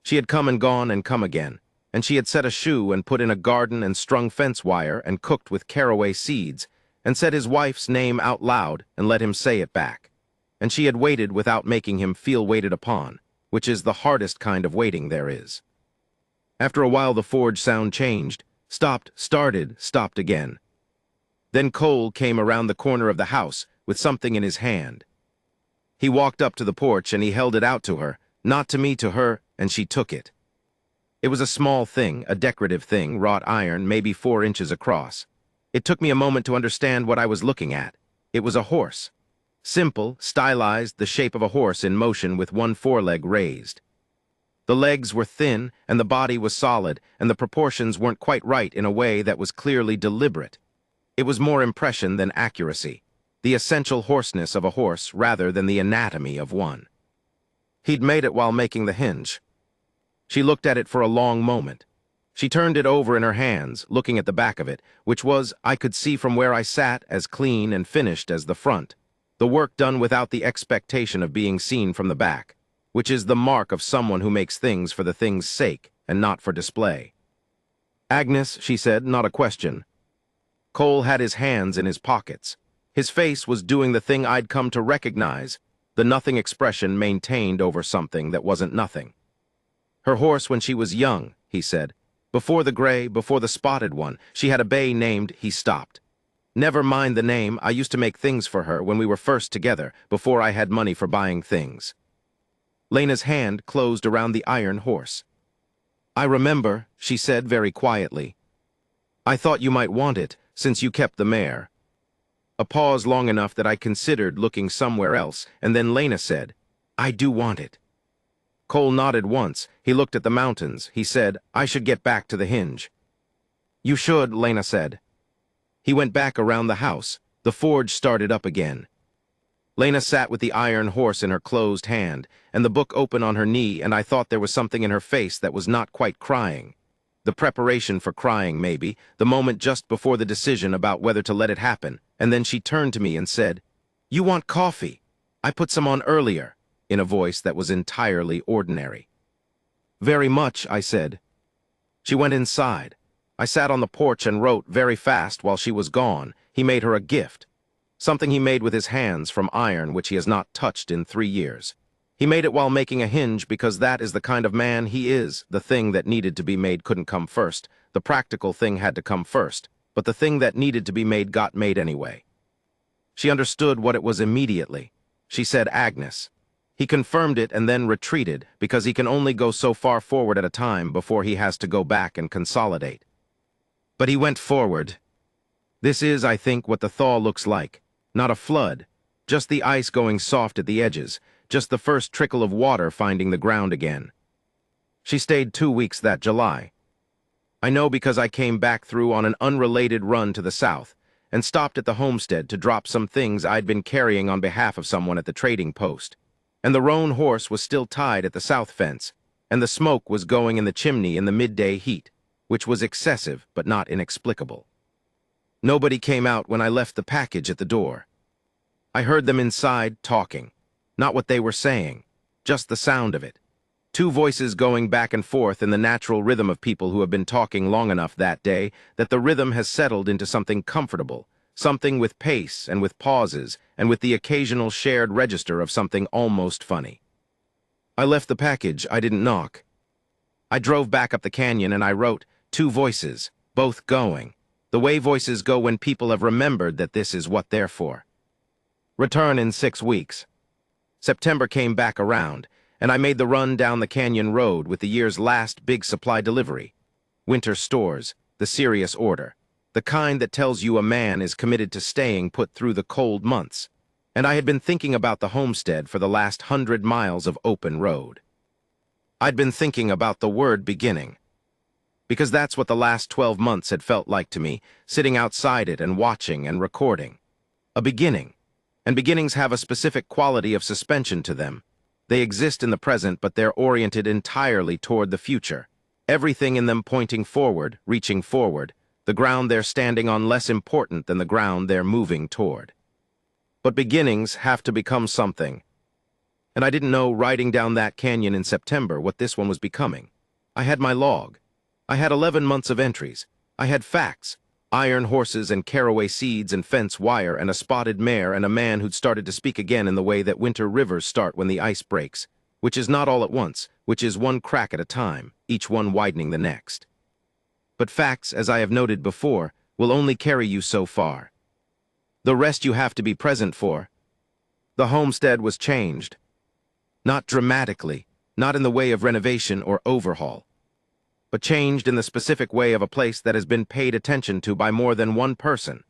She had come and gone and come again, and she had set a shoe and put in a garden and strung fence wire and cooked with caraway seeds and said his wife's name out loud and let him say it back. And she had waited without making him feel waited upon, which is the hardest kind of waiting there is. After a while the forge sound changed, stopped, started, stopped again. Then Cole came around the corner of the house with something in his hand. He walked up to the porch and he held it out to her, not to me, to her, and she took it. It was a small thing, a decorative thing, wrought iron, maybe 4 inches across. It took me a moment to understand what I was looking at. It was a horse. Simple, stylized, the shape of a horse in motion with one foreleg raised. The legs were thin, and the body was solid, and the proportions weren't quite right in a way that was clearly deliberate. It was more impression than accuracy, the essential hoarseness of a horse rather than the anatomy of one. He'd made it while making the hinge. She looked at it for a long moment. She turned it over in her hands, looking at the back of it, which was, I could see from where I sat, as clean and finished as the front. The work done without the expectation of being seen from the back, which is the mark of someone who makes things for the thing's sake and not for display. Agnes, she said, not a question. Cole had his hands in his pockets. His face was doing the thing I'd come to recognize, the nothing expression maintained over something that wasn't nothing. Her horse when she was young, he said. Before the gray, before the spotted one, she had a bay named, he stopped. Never mind the name, I used to make things for her when we were first together, before I had money for buying things. Lena's hand closed around the iron horse. I remember, she said very quietly. I thought you might want it, since you kept the mare. A pause long enough that I considered looking somewhere else, and then Lena said, I do want it. Cole nodded once. He looked at the mountains. He said, I should get back to the hinge. You should, Lena said. He went back around the house. The forge started up again. Lena sat with the iron horse in her closed hand, and the book open on her knee, and I thought there was something in her face that was not quite crying. The preparation for crying, maybe, the moment just before the decision about whether to let it happen, and then she turned to me and said, You want coffee? I put some on earlier, in a voice that was entirely ordinary. Very much, I said. She went inside. I sat on the porch and wrote very fast while she was gone. He made her a gift. Something he made with his hands from iron which he has not touched in 3 years. He made it while making a hinge because that is the kind of man he is. The thing that needed to be made couldn't come first. The practical thing had to come first, but the thing that needed to be made got made anyway. She understood what it was immediately. She said, Agnes. He confirmed it and then retreated because he can only go so far forward at a time before he has to go back and consolidate. But he went forward. This is, I think, what the thaw looks like. Not a flood, just the ice going soft at the edges, just the first trickle of water finding the ground again. She stayed 2 weeks that July. I know because I came back through on an unrelated run to the south and stopped at the homestead to drop some things I'd been carrying on behalf of someone at the trading post. And the roan horse was still tied at the south fence, and the smoke was going in the chimney in the midday heat, which was excessive but not inexplicable. Nobody came out when I left the package at the door. I heard them inside talking, not what they were saying, just the sound of it. 2 voices going back and forth in the natural rhythm of people who have been talking long enough that day that the rhythm has settled into something comfortable, something with pace and with pauses and with the occasional shared register of something almost funny. I left the package, I didn't knock. I drove back up the canyon and I wrote 2 voices, both going, the way voices go when people have remembered that this is what they're for. Return in 6 weeks. September came back around, and I made the run down the canyon road with the year's last big supply delivery. Winter stores, the serious order, the kind that tells you a man is committed to staying put through the cold months. And I had been thinking about the homestead for the last 100 miles of open road. I'd been thinking about the word beginning. Because that's what the last 12 months had felt like to me, sitting outside it and watching and recording. A beginning. And beginnings have a specific quality of suspension to them. They exist in the present, but they're oriented entirely toward the future. Everything in them pointing forward, reaching forward, the ground they're standing on less important than the ground they're moving toward. But beginnings have to become something. And I didn't know riding down that canyon in September what this one was becoming. I had my log. I had 11 months of entries. I had facts. Iron horses and caraway seeds and fence wire and a spotted mare and a man who'd started to speak again in the way that winter rivers start when the ice breaks, which is not all at once, which is one crack at a time, each one widening the next. But facts, as I have noted before, will only carry you so far. The rest you have to be present for. The homestead was changed. Not dramatically, not in the way of renovation or overhaul, but changed in the specific way of a place that has been paid attention to by more than one person.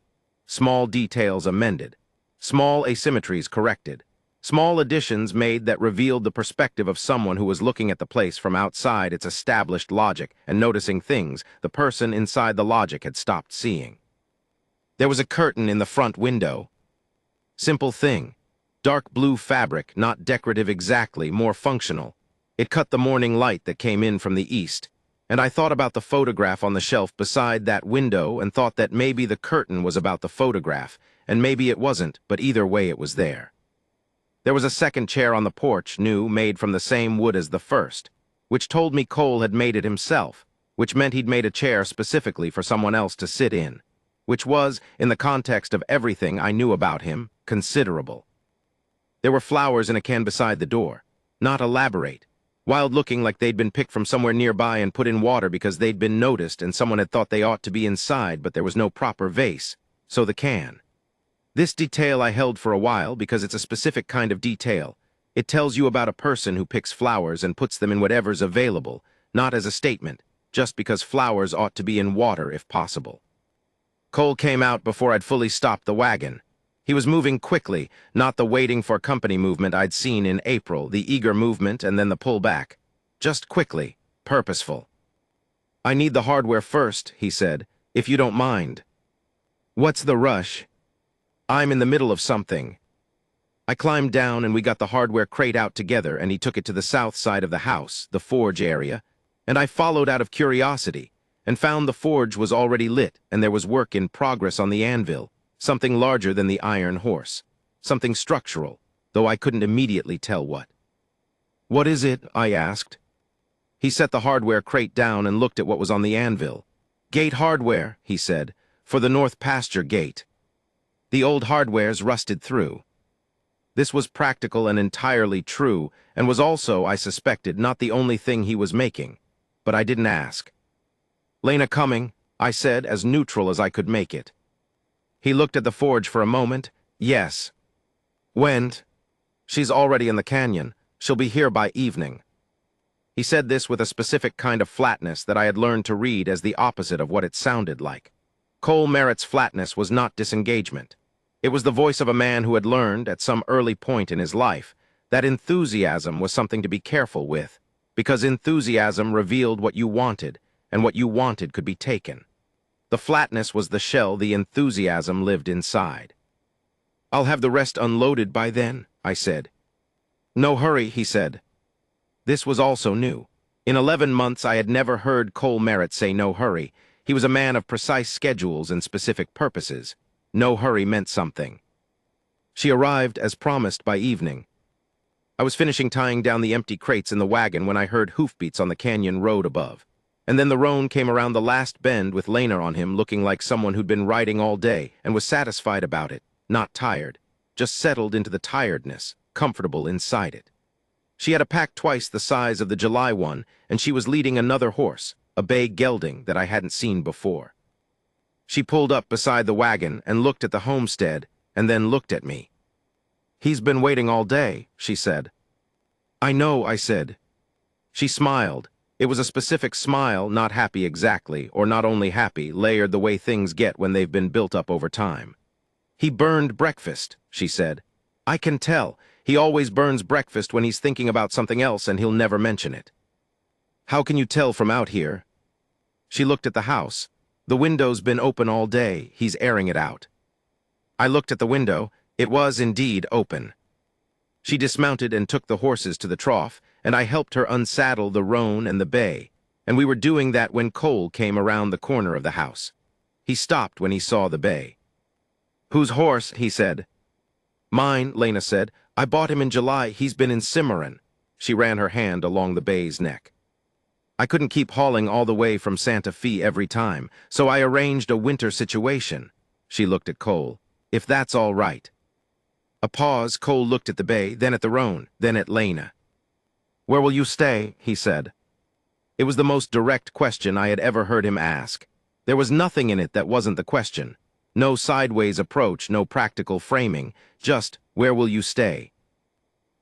Small details amended. Small asymmetries corrected. Small additions made that revealed the perspective of someone who was looking at the place from outside its established logic and noticing things the person inside the logic had stopped seeing. There was a curtain in the front window. Simple thing. Dark blue fabric, not decorative exactly, more functional. It cut the morning light that came in from the east, and I thought about the photograph on the shelf beside that window and thought that maybe the curtain was about the photograph, and maybe it wasn't, but either way it was there. There was a second chair on the porch, new, made from the same wood as the first, which told me Cole had made it himself, which meant he'd made a chair specifically for someone else to sit in, which was, in the context of everything I knew about him, considerable. There were flowers in a can beside the door, not elaborate, wild-looking like they'd been picked from somewhere nearby and put in water because they'd been noticed and someone had thought they ought to be inside, but there was no proper vase, so the can. This detail I held for a while because it's a specific kind of detail. It tells you about a person who picks flowers and puts them in whatever's available, not as a statement, just because flowers ought to be in water if possible. Cole came out before I'd fully stopped the wagon. He was moving quickly, not the waiting for company movement I'd seen in April, the eager movement and then the pullback. Just quickly, purposeful. "I need the hardware first," he said, "if you don't mind." "What's the rush?" "I'm in the middle of something." I climbed down and we got the hardware crate out together and he took it to the south side of the house, the forge area, and I followed out of curiosity and found the forge was already lit and there was work in progress on the anvil, something larger than the iron horse, something structural, though I couldn't immediately tell what. "What is it?" I asked. He set the hardware crate down and looked at what was on the anvil. "Gate hardware," he said, "for the north pasture gate. The old hardware's rusted through." This was practical and entirely true, and was also, I suspected, not the only thing he was making, but I didn't ask. "Lena coming," I said, as neutral as I could make it. He looked at the forge for a moment. "Yes." "When?" "She's already in the canyon. She'll be here by evening." He said this with a specific kind of flatness that I had learned to read as the opposite of what it sounded like. Cole Merritt's flatness was not disengagement. It was the voice of a man who had learned, at some early point in his life, that enthusiasm was something to be careful with, because enthusiasm revealed what you wanted, and what you wanted could be taken. The flatness was the shell the enthusiasm lived inside. "I'll have the rest unloaded by then," I said. "No hurry," he said. This was also new. In 11 months I had never heard Cole Merritt say no hurry. He was a man of precise schedules and specific purposes. No hurry meant something. She arrived, as promised, by evening. I was finishing tying down the empty crates in the wagon when I heard hoofbeats on the canyon road above. And then the roan came around the last bend with Lena on him, looking like someone who'd been riding all day and was satisfied about it, not tired, just settled into the tiredness, comfortable inside it. She had a pack twice the size of the July one, and she was leading another horse, a bay gelding that I hadn't seen before. She pulled up beside the wagon and looked at the homestead, and then looked at me. "He's been waiting all day," she said. "I know," I said. She smiled. It was a specific smile, not happy exactly, or not only happy, layered the way things get when they've been built up over time. "He burned breakfast," she said. "I can tell. He always burns breakfast when he's thinking about something else and he'll never mention it." "How can you tell from out here?" She looked at the house. "The window's been open all day. He's airing it out." I looked at the window. It was indeed open. She dismounted and took the horses to the trough, and I helped her unsaddle the roan and the bay, and we were doing that when Cole came around the corner of the house. He stopped when he saw the bay. "Whose horse?" he said. "Mine," Lena said. "I bought him in July. He's been in Cimarron." She ran her hand along the bay's neck. "I couldn't keep hauling all the way from Santa Fe every time, so I arranged a winter situation." She looked at Cole. "If that's all right." A pause. Cole looked at the bay, then at the roan, then at Lena. "Where will you stay?" he said. It was the most direct question I had ever heard him ask. There was nothing in it that wasn't the question. No sideways approach, no practical framing, just, "Where will you stay?"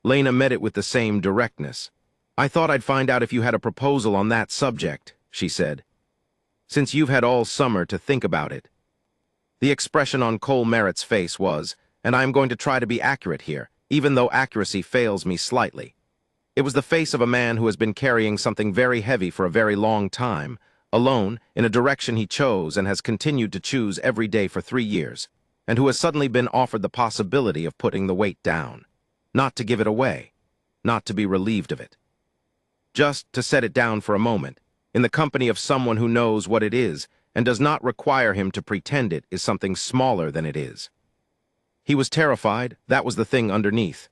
Lena met it with the same directness. "I thought I'd find out if you had a proposal on that subject," she said. "Since you've had all summer to think about it." The expression on Cole Merritt's face was, and I am going to try to be accurate here, even though accuracy fails me slightly. It was the face of a man who has been carrying something very heavy for a very long time, alone, in a direction he chose and has continued to choose every day for 3 years, and who has suddenly been offered the possibility of putting the weight down. Not to give it away, not to be relieved of it. Just to set it down for a moment, in the company of someone who knows what it is and does not require him to pretend it is something smaller than it is. He was terrified, that was the thing underneath.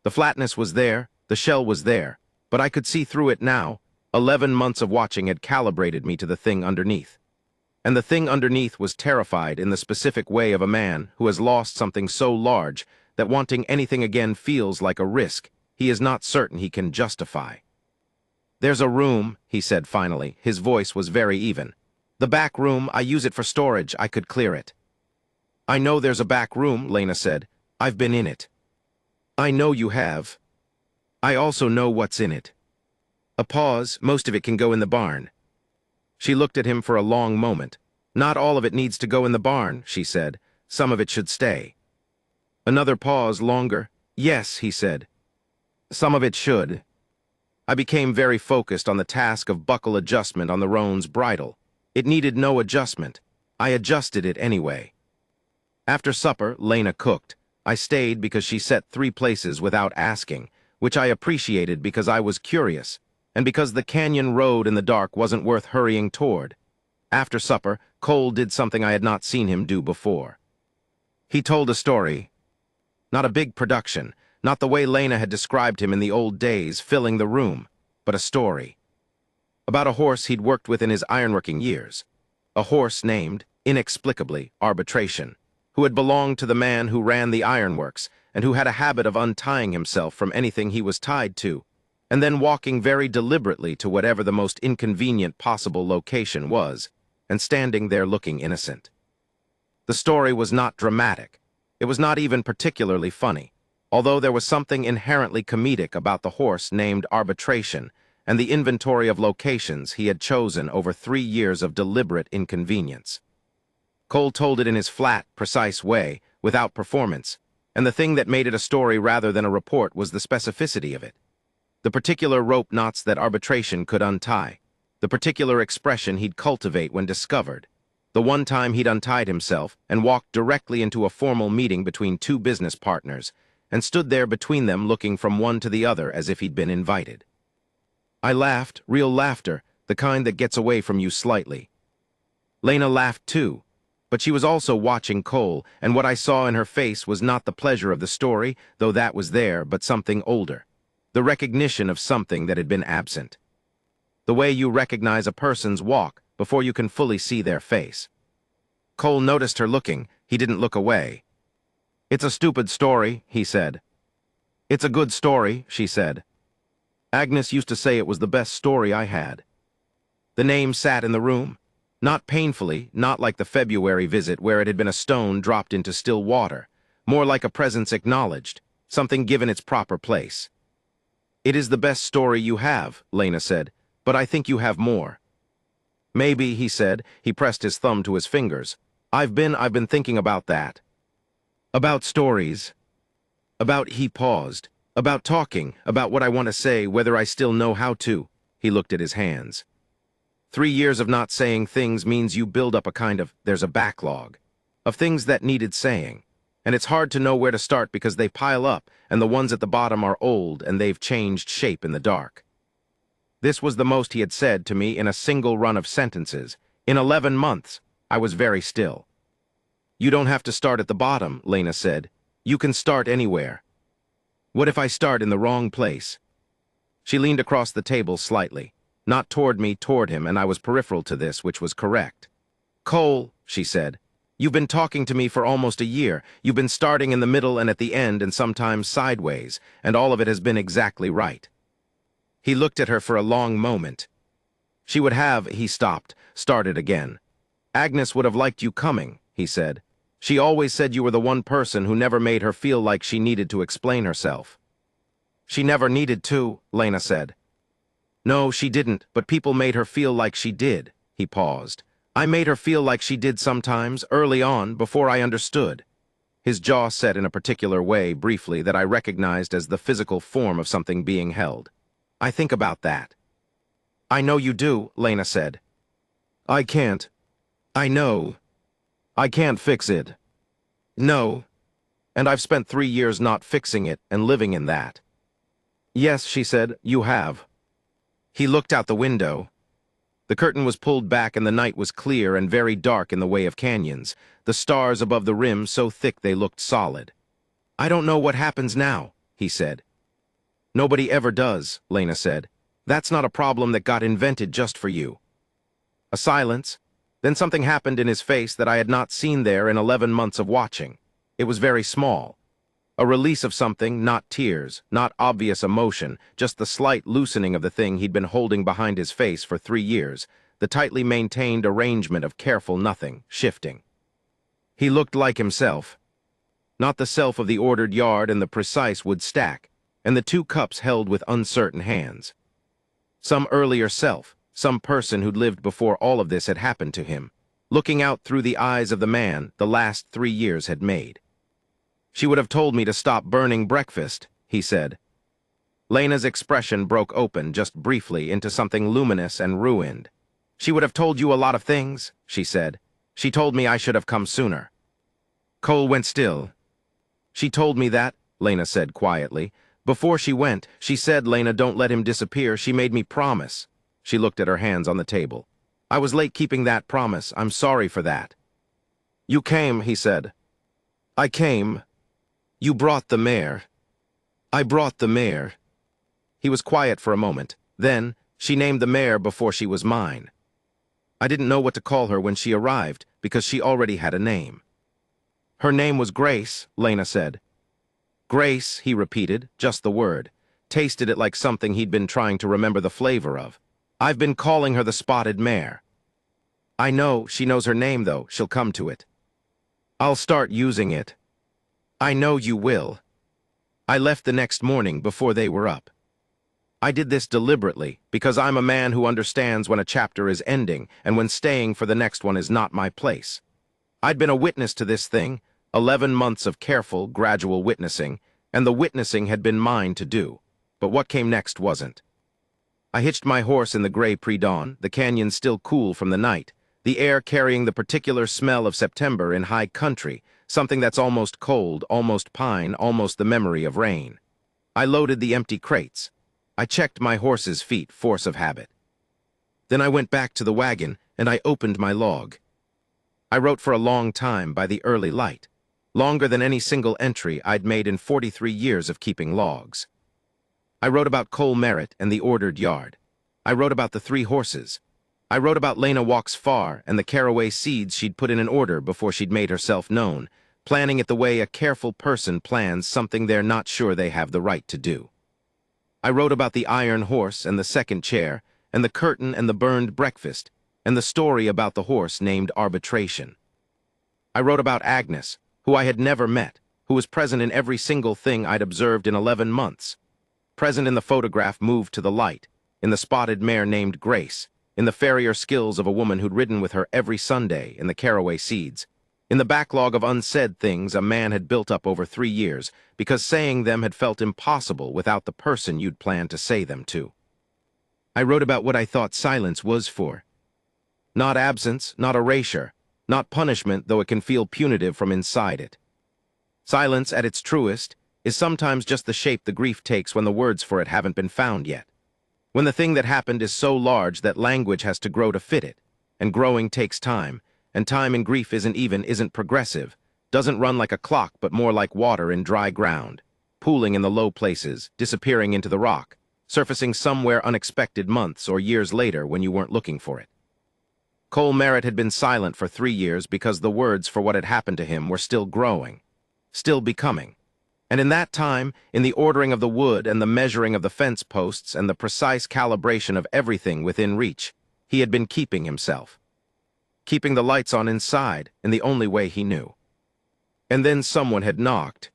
The flatness was there, the shell was there, but I could see through it now. 11 months of watching had calibrated me to the thing underneath. And the thing underneath was terrified in the specific way of a man who has lost something so large that wanting anything again feels like a risk he is not certain he can justify. "There's a room," he said finally. His voice was very even. "The back room, I use it for storage. I could clear it." "I know there's a back room," Lena said. "I've been in it." "I know you have. I also know what's in it." A pause. "Most of it can go in the barn." She looked at him for a long moment. "Not all of it needs to go in the barn," she said. "Some of it should stay." Another pause, longer. "Yes," he said. "Some of it should." I became very focused on the task of buckle adjustment on the roan's bridle. It needed no adjustment. I adjusted it anyway. After supper, Lena cooked. I stayed because she set 3 places without asking, which I appreciated because I was curious, and because the canyon road in the dark wasn't worth hurrying toward. After supper, Cole did something I had not seen him do before. He told a story. Not a big production, not the way Lena had described him in the old days, filling the room, but a story. About a horse he'd worked with in his ironworking years. A horse named, inexplicably, Arbitration, who had belonged to the man who ran the ironworks and who had a habit of untying himself from anything he was tied to, and then walking very deliberately to whatever the most inconvenient possible location was, and standing there looking innocent. The story was not dramatic. It was not even particularly funny, although there was something inherently comedic about the horse named Arbitration and the inventory of locations he had chosen over 3 years of deliberate inconvenience. Cole told it in his flat, precise way, without performance, and the thing that made it a story rather than a report was the specificity of it. The particular rope knots that Arbitration could untie, the particular expression he'd cultivate when discovered, the one time he'd untied himself and walked directly into a formal meeting between 2 business partners, and stood there between them looking from one to the other as if he'd been invited. I laughed, real laughter, the kind that gets away from you slightly. Lena laughed too, but she was also watching Cole, and what I saw in her face was not the pleasure of the story, though that was there, but something older. The recognition of something that had been absent. The way you recognize a person's walk before you can fully see their face. Cole noticed her looking. He didn't look away. "It's a stupid story," he said. "It's a good story," she said. "Agnes used to say it was the best story I had." The name sat in the room. Not painfully, not like the February visit where it had been a stone dropped into still water, more like a presence acknowledged, something given its proper place. "It is the best story you have," Lena said, "but I think you have more." "Maybe," he said. He pressed his thumb to his fingers. I've been thinking about that. About stories. He paused. About talking, about what I want to say, whether I still know how to." He looked at his hands. 3 years of not saying things means you build up there's a backlog of things that needed saying. And it's hard to know where to start because they pile up, and the ones at the bottom are old and they've changed shape in the dark. This was the most he had said to me in a single run of sentences. In 11 months, I was very still. "You don't have to start at the bottom," Lena said. "You can start anywhere." "What if I start in the wrong place?" She leaned across the table slightly, not toward me, toward him, and I was peripheral to this, which was correct. "Cole," she said, "you've been talking to me for almost a year. You've been starting in the middle and at the end and sometimes sideways, and all of it has been exactly right." He looked at her for a long moment. She would have, he stopped, started again. "Agnes would have liked you coming," he said. "She always said you were the one person who never made her feel like she needed to explain herself." "She never needed to," Lena said. "No, she didn't, but people made her feel like she did." He paused. "I made her feel like she did sometimes, early on, before I understood." His jaw set in a particular way briefly that I recognized as the physical form of something being held. I think about that. I know you do, Lena said. I can't. I know. I can't fix it. No. And I've spent 3 years not fixing it and living in that. Yes, she said, you have. He looked out the window. The curtain was pulled back and the night was clear and very dark in the way of canyons, the stars above the rim so thick they looked solid. I don't know what happens now, he said. Nobody ever does, Lena said. That's not a problem that got invented just for you. A silence. Then something happened in his face that I had not seen there in 11 months of watching. It was very small. A release of something, not tears, not obvious emotion, just the slight loosening of the thing he'd been holding behind his face for 3 years, the tightly maintained arrangement of careful nothing, shifting. He looked like himself. Not the self of the ordered yard and the precise wood stack, and the 2 cups held with uncertain hands. Some earlier self, some person who'd lived before all of this had happened to him, looking out through the eyes of the man the last 3 years had made. She would have told me to stop burning breakfast, he said. Lena's expression broke open just briefly into something luminous and ruined. She would have told you a lot of things, she said. She told me I should have come sooner. Cole went still. She told me that, Lena said quietly. Before she went, she said, Lena, don't let him disappear. She made me promise. She looked at her hands on the table. I was late keeping that promise. I'm sorry for that. You came, he said. I came. You brought the mare. I brought the mare. He was quiet for a moment. Then, she named the mare before she was mine. I didn't know what to call her when she arrived, because she already had a name. Her name was Grace, Lena said. Grace, he repeated, just the word. Tasted it like something he'd been trying to remember the flavor of. I've been calling her the spotted mare. I know, she knows her name, though. She'll come to it. I'll start using it. I know you will. I left the next morning before they were up. I did this deliberately because I'm a man who understands when a chapter is ending and when staying for the next one is not my place. I'd been a witness to this thing, 11 months of careful, gradual witnessing, and the witnessing had been mine to do. But what came next wasn't. I hitched my horse in the gray pre-dawn, the canyon still cool from the night, the air carrying the particular smell of September in high country, something that's almost cold, almost pine, almost the memory of rain. I loaded the empty crates. I checked my horse's feet, force of habit. Then I went back to the wagon, and I opened my log. I wrote for a long time by the early light, longer than any single entry I'd made in 43 years of keeping logs. I wrote about Cole Merritt and the ordered yard. I wrote about the 3 horses. I wrote about Lena Walks Far and the caraway seeds she'd put in an order before she'd made herself known, planning it the way a careful person plans something they're not sure they have the right to do. I wrote about the iron horse and the second chair, and the curtain and the burned breakfast, and the story about the horse named Arbitration. I wrote about Agnes, who I had never met, who was present in every single thing I'd observed in 11 months. Present in the photograph moved to the light, in the spotted mare named Grace, in the farrier skills of a woman who'd ridden with her every Sunday, in the caraway seeds, in the backlog of unsaid things a man had built up over 3 years, because saying them had felt impossible without the person you'd planned to say them to. I wrote about what I thought silence was for. Not absence, not erasure, not punishment, though it can feel punitive from inside it. Silence, at its truest, is sometimes just the shape the grief takes when the words for it haven't been found yet. When the thing that happened is so large that language has to grow to fit it, and growing takes time, and time in grief isn't progressive, doesn't run like a clock but more like water in dry ground, pooling in the low places, disappearing into the rock, surfacing somewhere unexpected months or years later when you weren't looking for it. Cole Merritt had been silent for 3 years because the words for what had happened to him were still growing, still becoming. And in that time, in the ordering of the wood and the measuring of the fence posts and the precise calibration of everything within reach, he had been keeping himself. Keeping the lights on inside in the only way he knew. And then someone had knocked.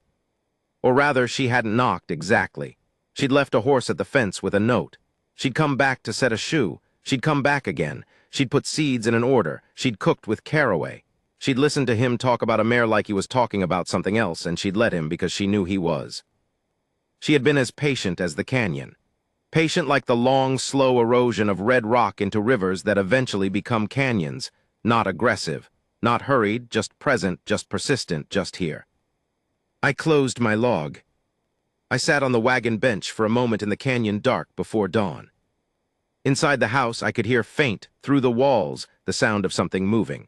Or rather, she hadn't knocked exactly. She'd left a horse at the fence with a note. She'd come back to set a shoe. She'd come back again. She'd put seeds in an order. She'd cooked with caraway. She'd listened to him talk about a mare like he was talking about something else, and she'd let him because she knew he was. She had been as patient as the canyon. Patient like the long, slow erosion of red rock into rivers that eventually become canyons. Not aggressive, not hurried, just present, just persistent, just here. I closed my log. I sat on the wagon bench for a moment in the canyon dark before dawn. Inside the house, I could hear faint, through the walls, the sound of something moving.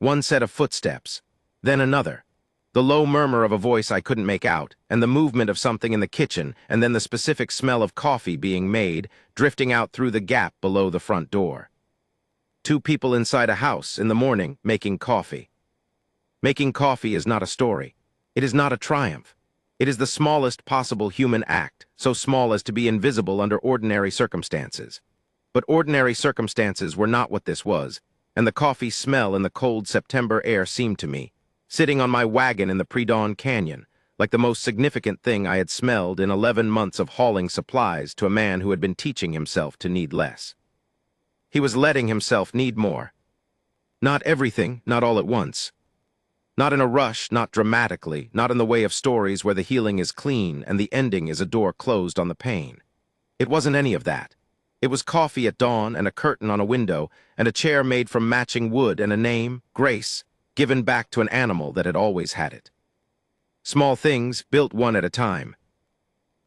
One set of footsteps, then another. The low murmur of a voice I couldn't make out, and the movement of something in the kitchen, and then the specific smell of coffee being made, drifting out through the gap below the front door. Two people inside a house in the morning making coffee. Making coffee is not a story. It is not a triumph. It is the smallest possible human act, so small as to be invisible under ordinary circumstances. But ordinary circumstances were not what this was, and the coffee smell in the cold September air seemed to me, sitting on my wagon in the pre-dawn canyon, like the most significant thing I had smelled in 11 months of hauling supplies to a man who had been teaching himself to need less. He was letting himself need more. Not everything, not all at once. Not in a rush, not dramatically, not in the way of stories where the healing is clean and the ending is a door closed on the pain. It wasn't any of that. It was coffee at dawn and a curtain on a window and a chair made from matching wood and a name, Grace, given back to an animal that had always had it. Small things, built one at a time.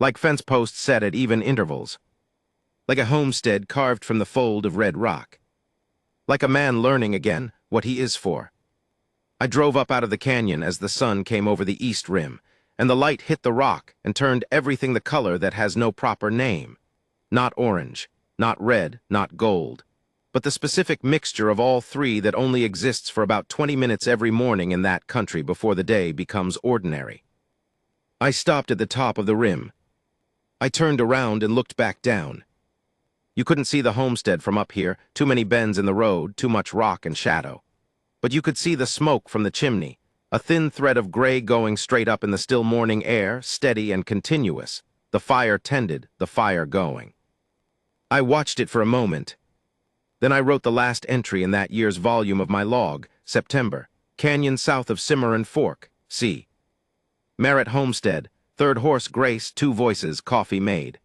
Like fence posts set at even intervals. Like a homestead carved from the fold of red rock. Like a man learning again what he is for. I drove up out of the canyon as the sun came over the east rim, and the light hit the rock and turned everything the color that has no proper name. Not orange, not red, not gold, but the specific mixture of all three that only exists for about 20 minutes every morning in that country before the day becomes ordinary. I stopped at the top of the rim. I turned around and looked back down. You couldn't see the homestead from up here, too many bends in the road, too much rock and shadow. But you could see the smoke from the chimney, a thin thread of gray going straight up in the still morning air, steady and continuous, the fire tended, the fire going. I watched it for a moment. Then I wrote the last entry in that year's volume of my log, September, canyon south of Cimarron Fork, C. Merritt Homestead, third horse Grace, 2 voices, coffee made.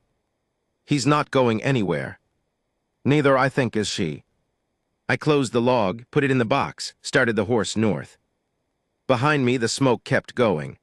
He's not going anywhere. Neither, I think, is she. I closed the log, put it in the box, started the horse north. Behind me, the smoke kept going.